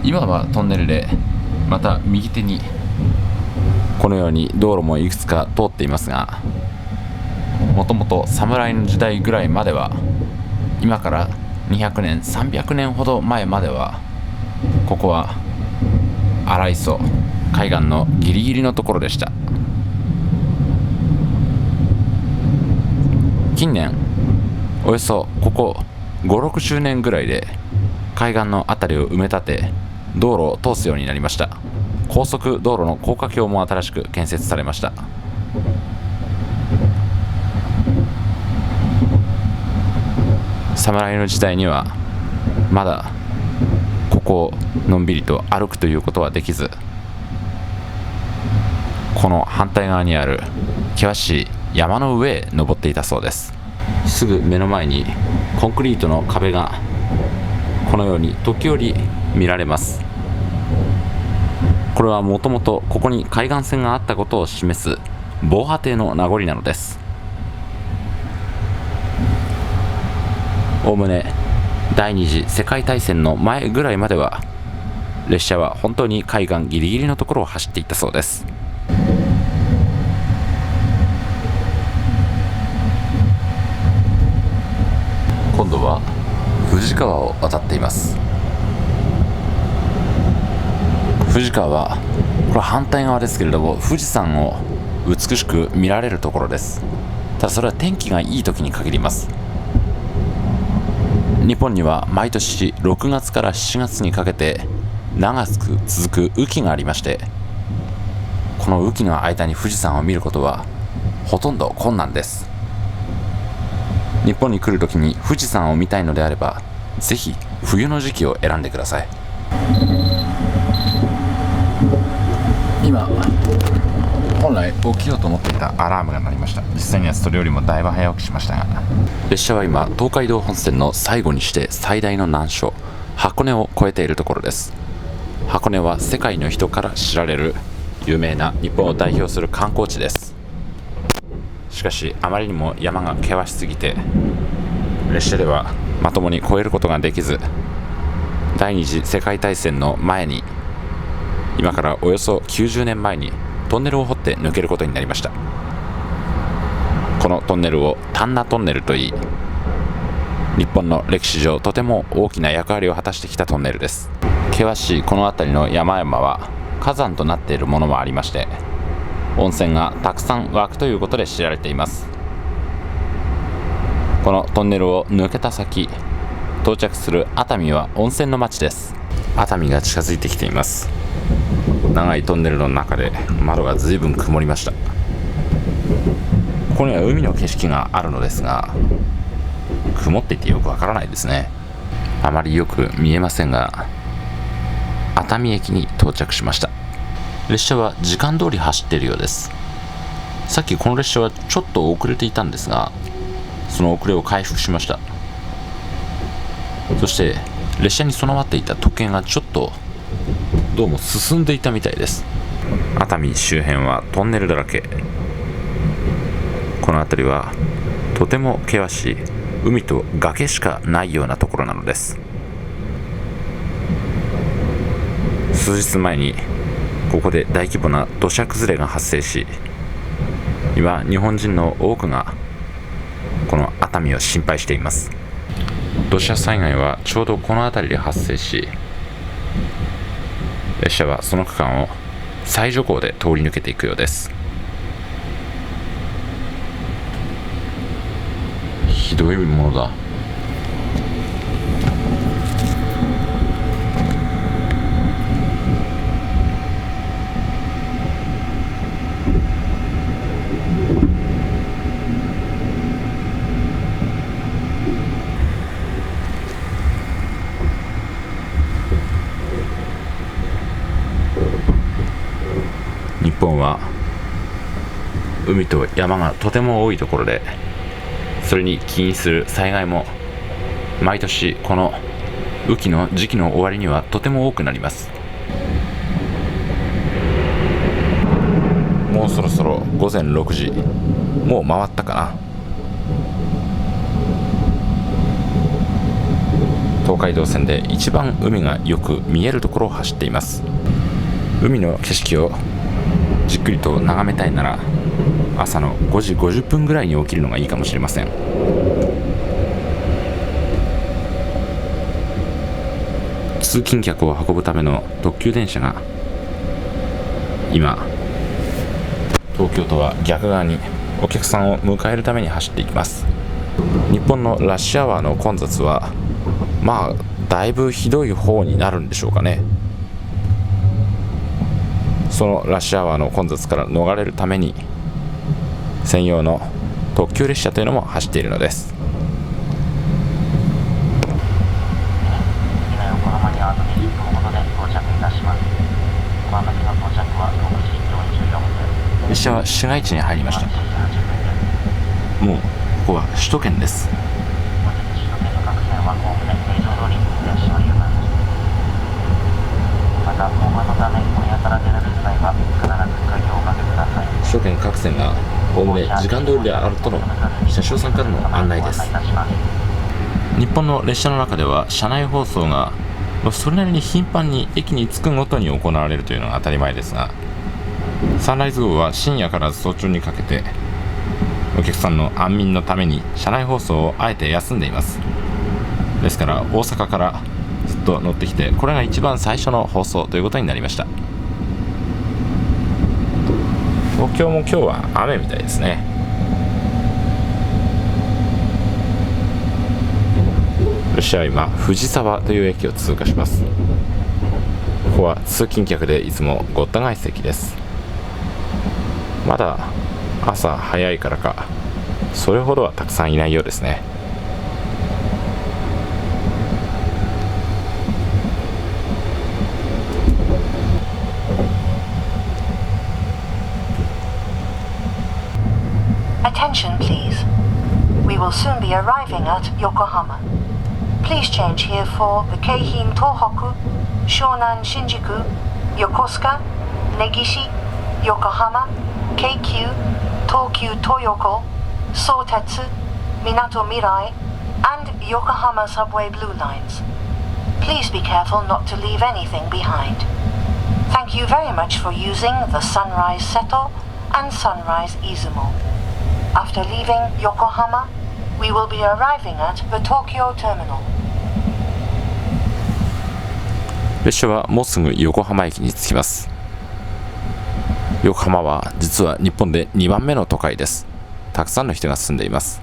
今はトンネルで、また右手にこのように道路もいくつか通っていますが、もともと侍の時代ぐらいまでは、今から200年300年ほど前まではここは荒磯海岸のギリギリのところでした。近年およそここ 5,60 年ぐらいで海岸のあたりを埋め立て道路を通すようになりました。高速道路の高架橋も新しく建設されました。侍の時代にはまだここをのんびりと歩くということはできず、この反対側にある険しい山の上へ登っていたそうです。すぐ目の前にコンクリートの壁がこのように時折見られます。これはもともとここに海岸線があったことを示す防波堤の名残なのです。おおむね第二次世界大戦の前ぐらいまでは列車は本当に海岸ギリギリのところを走っていったそうです。今度は富士川を渡っています。富士川はこれ反対側ですけれども、富士山を美しく見られるところです。ただそれは天気がいい時に限ります。日本には毎年6月から7月にかけて長く続く雨季がありまして、この雨季の間に富士山を見ることはほとんど困難です。日本に来るときに富士山を見たいのであれば、ぜひ冬の時期を選んでください。今本来起きようと思っていたアラームが鳴りました。実際にはそれよりもだいぶ早起きしましたが、列車は今東海道本線の最後にして最大の難所箱根を越えているところです。箱根は世界の人から知られる有名な日本を代表する観光地です。しかしあまりにも山が険しすぎて列車ではまともに越えることができず、第二次世界大戦の前に、今からおよそ90年前にトンネルを掘って抜けることになりました。このトンネルを丹那トンネルといい、日本の歴史上とても大きな役割を果たしてきたトンネルです。険しいこの辺りの山々は火山となっているものもありまして、温泉がたくさん湧くということで知られています。このトンネルを抜けた先、到着する熱海は温泉の町です。熱海が近づいてきています。長いトンネルの中で窓が随分曇りました。ここには海の景色があるのですが、曇っていてよくわからないですね。あまりよく見えませんが、熱海駅に到着しました。列車は時間通り走っているようです。さっきこの列車はちょっと遅れていたんですが、その遅れを回復しました。そして列車に備わっていた時計がちょっとどうも進んでいたみたいです。熱海周辺はトンネルだらけ。この辺りはとても険しい海と崖しかないようなところなのです。数日前にここで大規模な土砂崩れが発生し、今日本人の多くがこの熱海を心配しています。土砂災害はちょうどこの辺りで発生し、列車はその区間を最徐行で通り抜けていくようです。ひどいものだ。日本は海と山がとても多いところで、それに起因する災害も毎年この雨季の時期の終わりにはとても多くなります。もうそろそろ午前6時、もう回ったかな。東海道線で一番海がよく見えるところを走っています。海の景色をじっくりと眺めたいなら、朝の5時50分ぐらいに起きるのがいいかもしれません。通勤客を運ぶための特急電車が今、東京とは逆側にお客さんを迎えるために走っていきます。日本のラッシュアワーの混雑はまあだいぶひどい方になるんでしょうかね。そのラッシュアワーの混雑から逃れるために専用の特急列車というのも走っているのです。今横浜にはあと20分ほどで到着いたします。川崎の到着は6時44分。列車は市街地に入りました。もうここは首都圏です。本日首都圏の各線はおおむね平常通り運転しております。また交番のため今夜から出られる際は必ず鍵をおかけください。首都圏各線がおおむね時間通りであるとの車掌さんからの案内です。日本の列車の中では車内放送がそれなりに頻繁に駅に着くごとに行われるというのが当たり前ですが、サンライズ号は深夜から早朝にかけてお客さんの安眠のために車内放送をあえて休んでいます。ですから大阪からずっと乗ってきて、これが一番最初の放送ということになりました。東京も今日は雨みたいですね。列車は今藤沢という駅を通過します。ここは通勤客でいつもごった返す駅です。まだ朝早いからかそれほどはたくさんいないようですね。Attention please. We will soon be arriving at Yokohama. Please change here for the Keihin Tohoku, Shonan Shinjuku, Yokosuka, Negishi, Yokohama, Keikyu, Tokyu Toyoko, Sotetsu, Minato Mirai, and Yokohama Subway Blue Lines. Please be careful not to leave anything behind. Thank you very much for using the Sunrise Seto and Sunrise Izumo.After leaving Yokohama, we will be arriving at the Tokyo Terminal. 列車はもうすぐ横浜駅に着きます。横浜は実は日本で2番目の都会です。たくさんの人が住んでいます。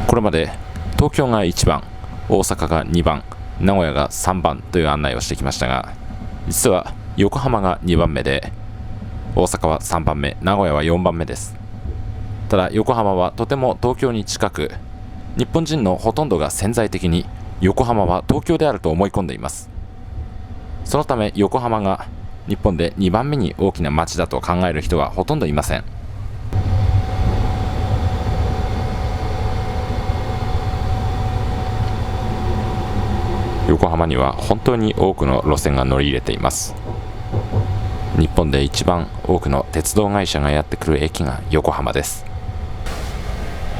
これまで東京が1番、大阪が2番、名古屋が3番という案内をしてきましたが、実は横浜が2番目で、大阪は3番目、名古屋は4番目です。ただ横浜はとても東京に近く、日本人のほとんどが潜在的に横浜は東京であると思い込んでいます。そのため横浜が日本で2番目に大きな街だと考える人はほとんどいません。横浜には本当に多くの路線が乗り入れています。日本で一番多くの鉄道会社がやってくる駅が横浜です。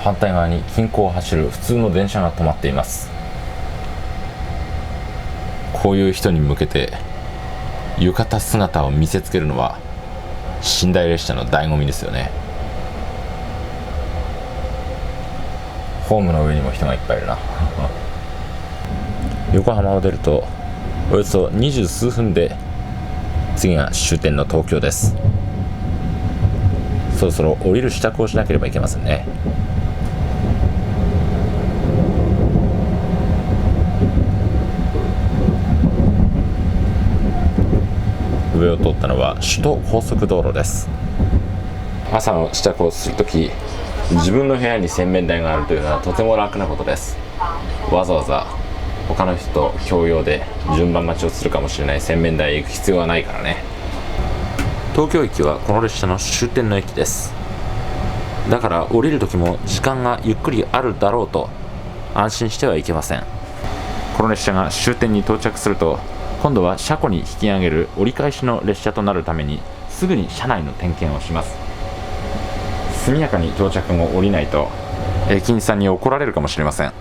反対側に近郊を走る普通の電車が止まっています。こういう人に向けて浴衣姿を見せつけるのは寝台列車の醍醐味ですよね。ホームの上にも人がいっぱいいるな横浜を出るとおよそ20数分で次が終点の東京です。そろそろ降りる支度をしなければいけませんね。上を通ったのは首都高速道路です。朝の支度をするとき、自分の部屋に洗面台があるというのはとても楽なことです。わざわざ他の人と共用で順番待ちをするかもしれない洗面台へ行く必要はないからね。東京駅はこの列車の終点の駅です。だから降りる時も時間がゆっくりあるだろうと安心してはいけません。この列車が終点に到着すると、今度は車庫に引き上げる折り返しの列車となるためにすぐに車内の点検をします。速やかに到着後降りないと駅員さんに怒られるかもしれません。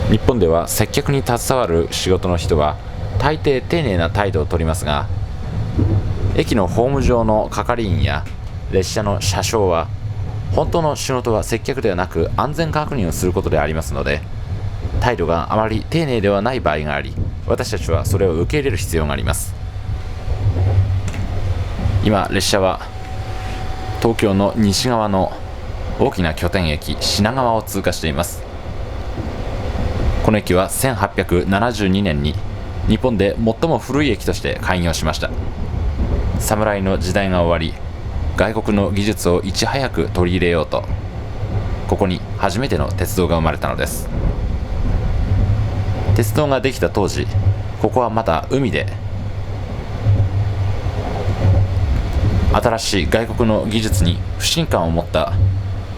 日本では接客に携わる仕事の人は大抵丁寧な態度をとりますが、駅のホーム上の係員や列車の車掌は本当の仕事は接客ではなく安全確認をすることでありますので、態度があまり丁寧ではない場合があり、私たちはそれを受け入れる必要があります。今列車は東京の西側の大きな拠点駅品川を通過しています。この駅は1872年に日本で最も古い駅として開業しました。侍の時代が終わり、外国の技術をいち早く取り入れようと、ここに初めての鉄道が生まれたのです。鉄道ができた当時、ここはまだ海で、新しい外国の技術に不信感を持った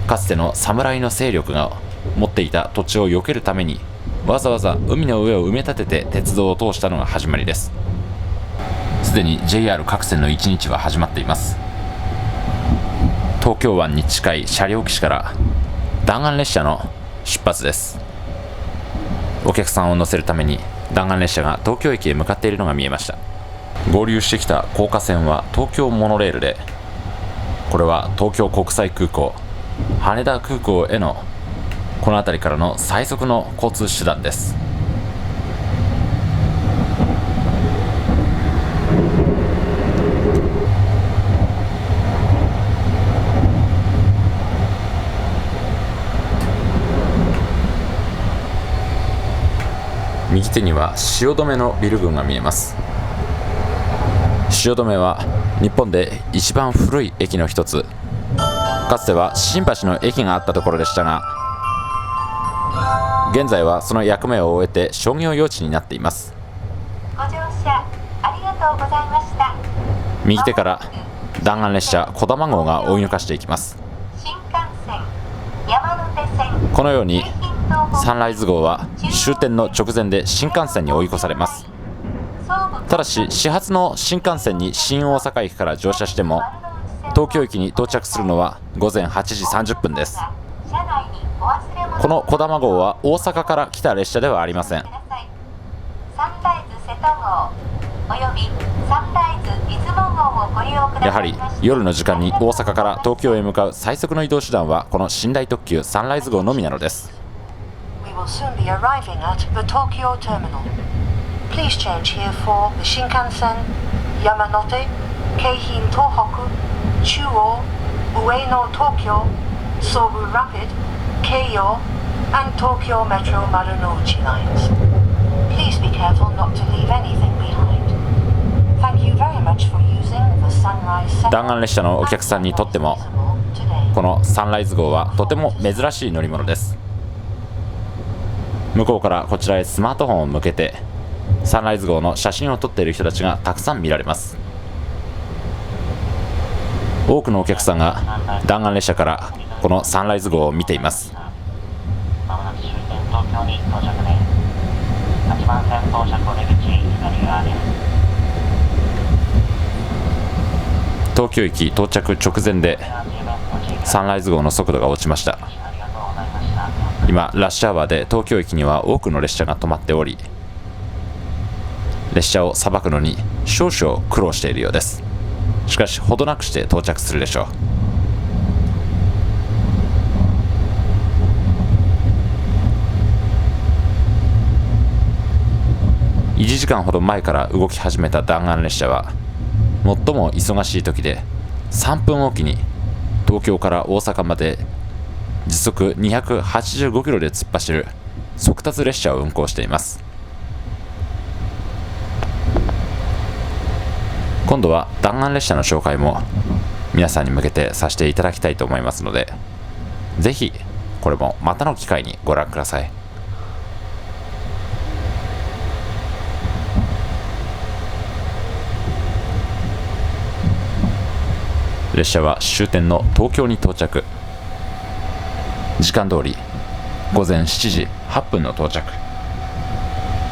かつての侍の勢力が持っていた土地を避けるために、わざわざ海の上を埋め立てて鉄道を通したのが始まりです。すでに JR 各線の1日は始まっています。東京湾に近い車両基地から弾丸列車の出発です。お客さんを乗せるために弾丸列車が東京駅へ向かっているのが見えました。合流してきた高架線は東京モノレールで、これは東京国際空港、羽田空港へのこの辺りからの最速の交通手段です。右手には汐留のビル群が見えます。汐留は日本で一番古い駅の一つ。かつては新橋の駅があったところでしたが、現在はその役目を終えて商業用地になっています。ご乗車ありがとうございました。右手から弾丸列車こだま号が追い抜かしていきます。新幹線、山手線、このようにサンライズ号は終点の直前で新幹線に追い越されます。ただし始発の新幹線に新大阪駅から乗車しても東京駅に到着するのは午前8時30分です。このこだま号は大阪から来た列車ではありません。サンライズ瀬戸号およびサンライズ出雲号をご利用ください。やはり夜の時間に大阪から東京へ向かう最速の移動手段はこの寝台特急サンライズ号のみなのです。We will soon be arriving at the Tokyo terminal. Please change here for the Shinkansen, Yamanote, Keihin Tohoku, Chuo, Ueno Tokyo, Sobu Rapid, Keio, and Tokyo Metro Marunouchi lines. Please be careful not to leave anything behind. Thank you very much for using the Sunrise 弾丸列車のお客さんにとってもこのサンライズ号はとても珍しい乗り物です。向こうからこちらへスマートフォンを向けてサンライズ号の写真を撮っている人たちがたくさん見られます。多くのお客さんが弾丸列車からこのサンライズ号を見ています。まもなく終点東京に到着です。1番線到着お出口左側です。東京駅到着直前でサンライズ号の速度が落ちました。今ラッシュアワーで東京駅には多くの列車が止まっており、列車をさばくのに少々苦労しているようです。しかしほどなくして到着するでしょう。1時間ほど前から動き始めた弾丸列車は最も忙しい時で3分おきに東京から大阪まで時速285キロで突っ走る速達列車を運行しています。今度は弾丸列車の紹介も皆さんに向けてさせていただきたいと思いますので、ぜひこれもまたの機会にご覧ください。列車は終点の東京に到着。時間通り午前7時8分の到着。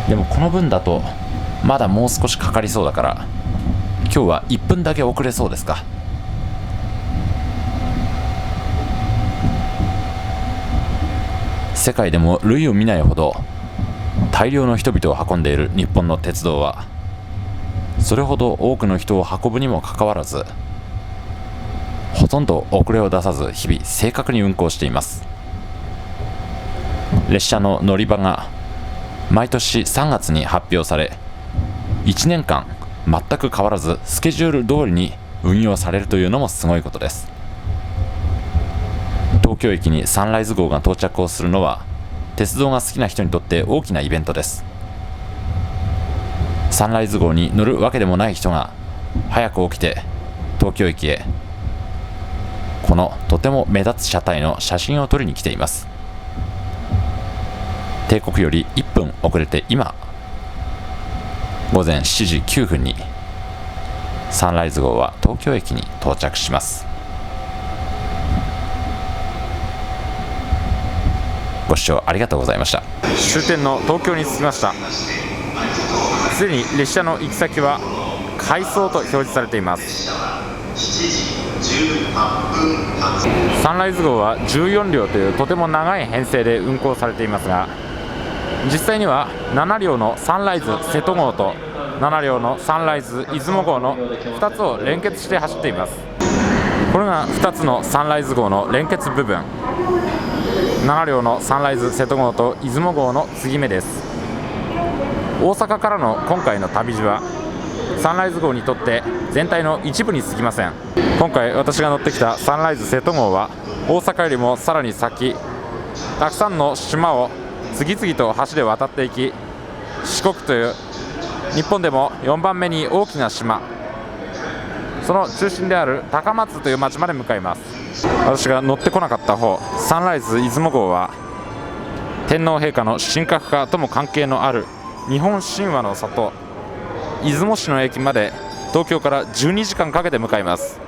でもこの分だとまだもう少しかかりそうだから、今日は1分だけ遅れそうですか。世界でも類を見ないほど大量の人々を運んでいる日本の鉄道は、それほど多くの人を運ぶにもかかわらず、ほとんど遅れを出さず日々正確に運行しています。列車の乗り場が毎年3月に発表され、1年間全く変わらずスケジュール通りに運用されるというのもすごいことです。東京駅にサンライズ号が到着をするのは鉄道が好きな人にとって大きなイベントです。サンライズ号に乗るわけでもない人が早く起きて東京駅へこのとても目立つ車体の写真を撮りに来ています。定刻より1分遅れて今午前7時9分にサンライズ号は東京駅に到着します。ご視聴ありがとうございました。終点の東京に着きました。すでに列車の行き先は回送と表示されています。サンライズ号は14両というとても長い編成で運行されていますが、実際には7両のサンライズ瀬戸号と7両のサンライズ出雲号の2つを連結して走っています。これが2つのサンライズ号の連結部分、7両のサンライズ瀬戸号と出雲号の継ぎ目です。大阪からの今回の旅路はサンライズ号にとって全体の一部に過ぎません。今回私が乗ってきたサンライズ瀬戸号は大阪よりもさらに先、たくさんの島を次々と橋で渡っていき、四国という日本でも4番目に大きな島、その中心である高松という町まで向かいます。私が乗ってこなかった方、サンライズ出雲号は天皇陛下の神格化とも関係のある日本神話の里出雲市の駅まで東京から12時間かけて向かいます。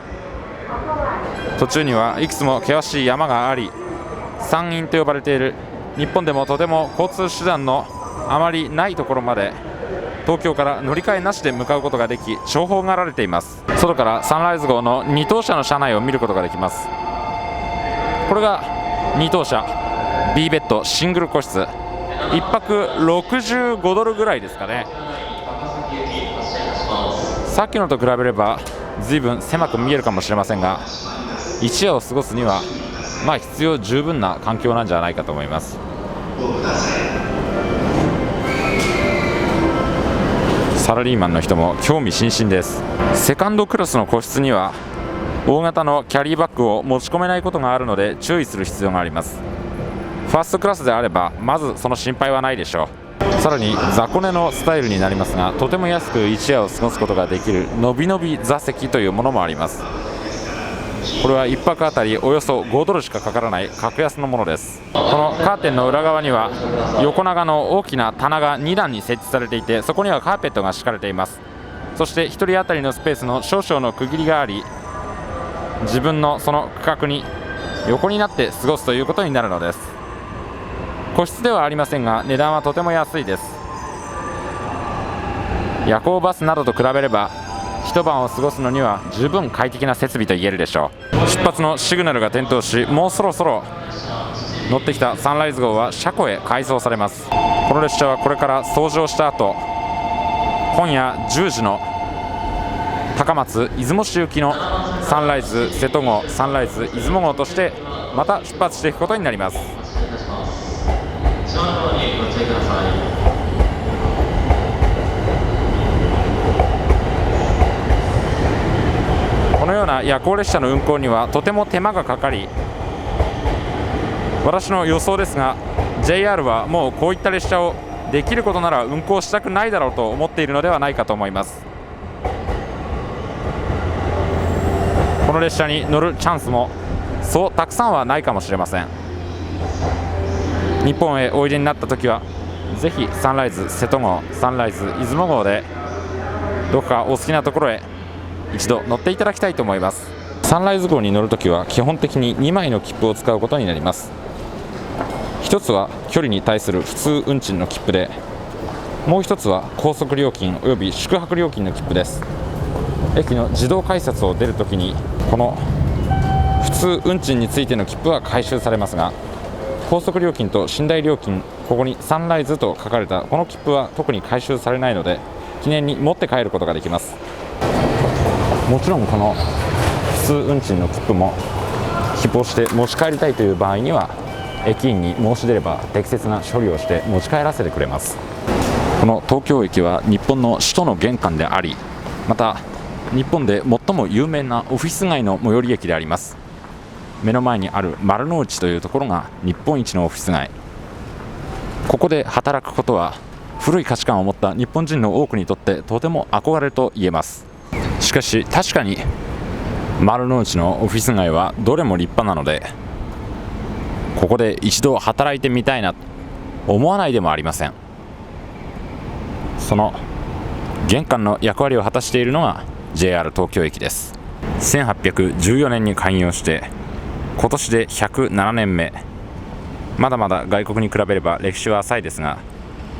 途中にはいくつも険しい山があり、山陰と呼ばれている日本でもとても交通手段のあまりないところまで東京から乗り換えなしで向かうことができ、重宝がられています。外からサンライズ号の2等車の車内を見ることができます。これが2等車 B ベッドシングル個室、1泊65ドルぐらいですかね。さっきのと比べれば随分狭く見えるかもしれませんが、一夜を過ごすには必要十分な環境なんじゃないかと思います。サラリーマンの人も興味津々です。セカンドクラスの個室には大型のキャリーバッグを持ち込めないことがあるので注意する必要があります。ファーストクラスであればまずその心配はないでしょう。さらに雑魚寝のスタイルになりますが、とても安く一夜を過ごすことができるのびのび座席というものもあります。これは1泊あたりおよそ5ドルしかかからない格安のものです。このカーテンの裏側には横長の大きな棚が2段に設置されていて、そこにはカーペットが敷かれています。そして1人当たりのスペースの少々の区切りがあり、自分のその区画に横になって過ごすということになるのです。個室ではありませんが値段はとても安いです。夜行バスなどと比べれば一晩を過ごすのには十分快適な設備と言えるでしょう。出発のシグナルが点灯し、もうそろそろ乗ってきたサンライズ号は車庫へ改装されます。この列車はこれから掃除をした後、今夜10時の高松出雲市行きのサンライズ瀬戸号、サンライズ出雲号としてまた出発していくことになります。このような夜行列車の運行にはとても手間がかかり、私の予想ですが JR はもうこういった列車をできることなら運行したくないだろうと思っているのではないかと思います。この列車に乗るチャンスもそうたくさんはないかもしれません。日本へおいでになった時はぜひサンライズ瀬戸号、サンライズ出雲号でどこかお好きなところへ一度乗っていただきたいと思います。サンライズ号に乗るときは基本的に2枚の切符を使うことになります。一つは距離に対する普通運賃の切符で、もう一つは高速料金および宿泊料金の切符です。駅の自動改札を出るときにこの普通運賃についての切符は回収されますが、高速料金と寝台料金、ここにサンライズと書かれたこの切符は特に回収されないので記念に持って帰ることができます。もちろんこの普通運賃の切符も希望して持ち帰りたいという場合には駅員に申し出れば適切な処理をして持ち帰らせてくれます。この東京駅は日本の首都の玄関であり、また日本で最も有名なオフィス街の最寄り駅であります。目の前にある丸の内というところが日本一のオフィス街。ここで働くことは古い価値観を持った日本人の多くにとってとても憧れと言えます。しかし確かに丸の内のオフィス街はどれも立派なので、ここで一度働いてみたいなと思わないでもありません。その玄関の役割を果たしているのが JR 東京駅です。1814年に開業して今年で107年目。まだまだ外国に比べれば歴史は浅いですが、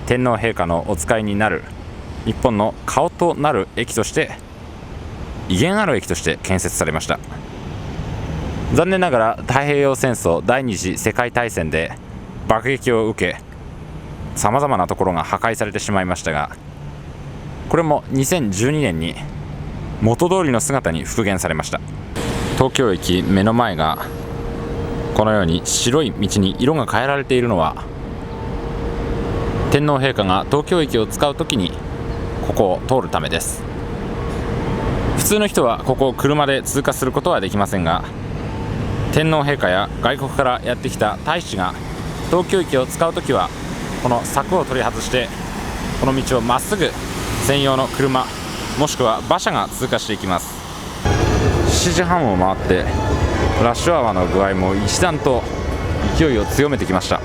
天皇陛下のお使いになる日本の顔となる駅として威厳ある駅として建設されました。残念ながら太平洋戦争第二次世界大戦で爆撃を受け、さまざまなところが破壊されてしまいましたが、これも2012年に元通りの姿に復元されました。東京駅目の前がこのように白い道に色が変えられているのは、天皇陛下が東京駅を使うときにここを通るためです。普通の人はここを車で通過することはできませんが、天皇陛下や外国からやってきた大使が東京駅を使うときはこの柵を取り外してこの道をまっすぐ専用の車もしくは馬車が通過していきます。7時半を回ってラッシュアワーの具合も一段と勢いを強めてきました。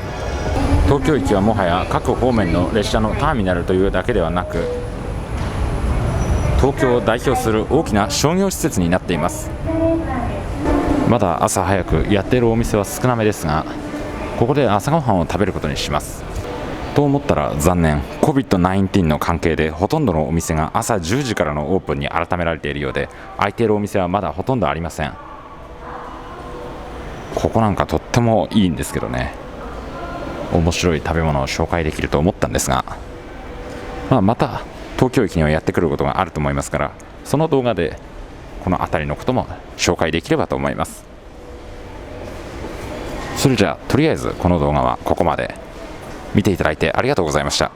東京駅はもはや各方面の列車のターミナルというだけではなく、東京を代表する大きな商業施設になっています。まだ朝早くやっているお店は少なめですが、ここで朝ごはんを食べることにします。と思ったら残念、 COVID-19 の関係でほとんどのお店が朝10時からのオープンに改められているようで、空いているお店はまだほとんどありません。ここなんかとってもいいんですけどね、面白い食べ物を紹介できると思ったんですが、また東京駅にはやってくることがあると思いますから、その動画でこの辺りのことも紹介できればと思います。それじゃあとりあえずこの動画はここまで。見ていただいてありがとうございました。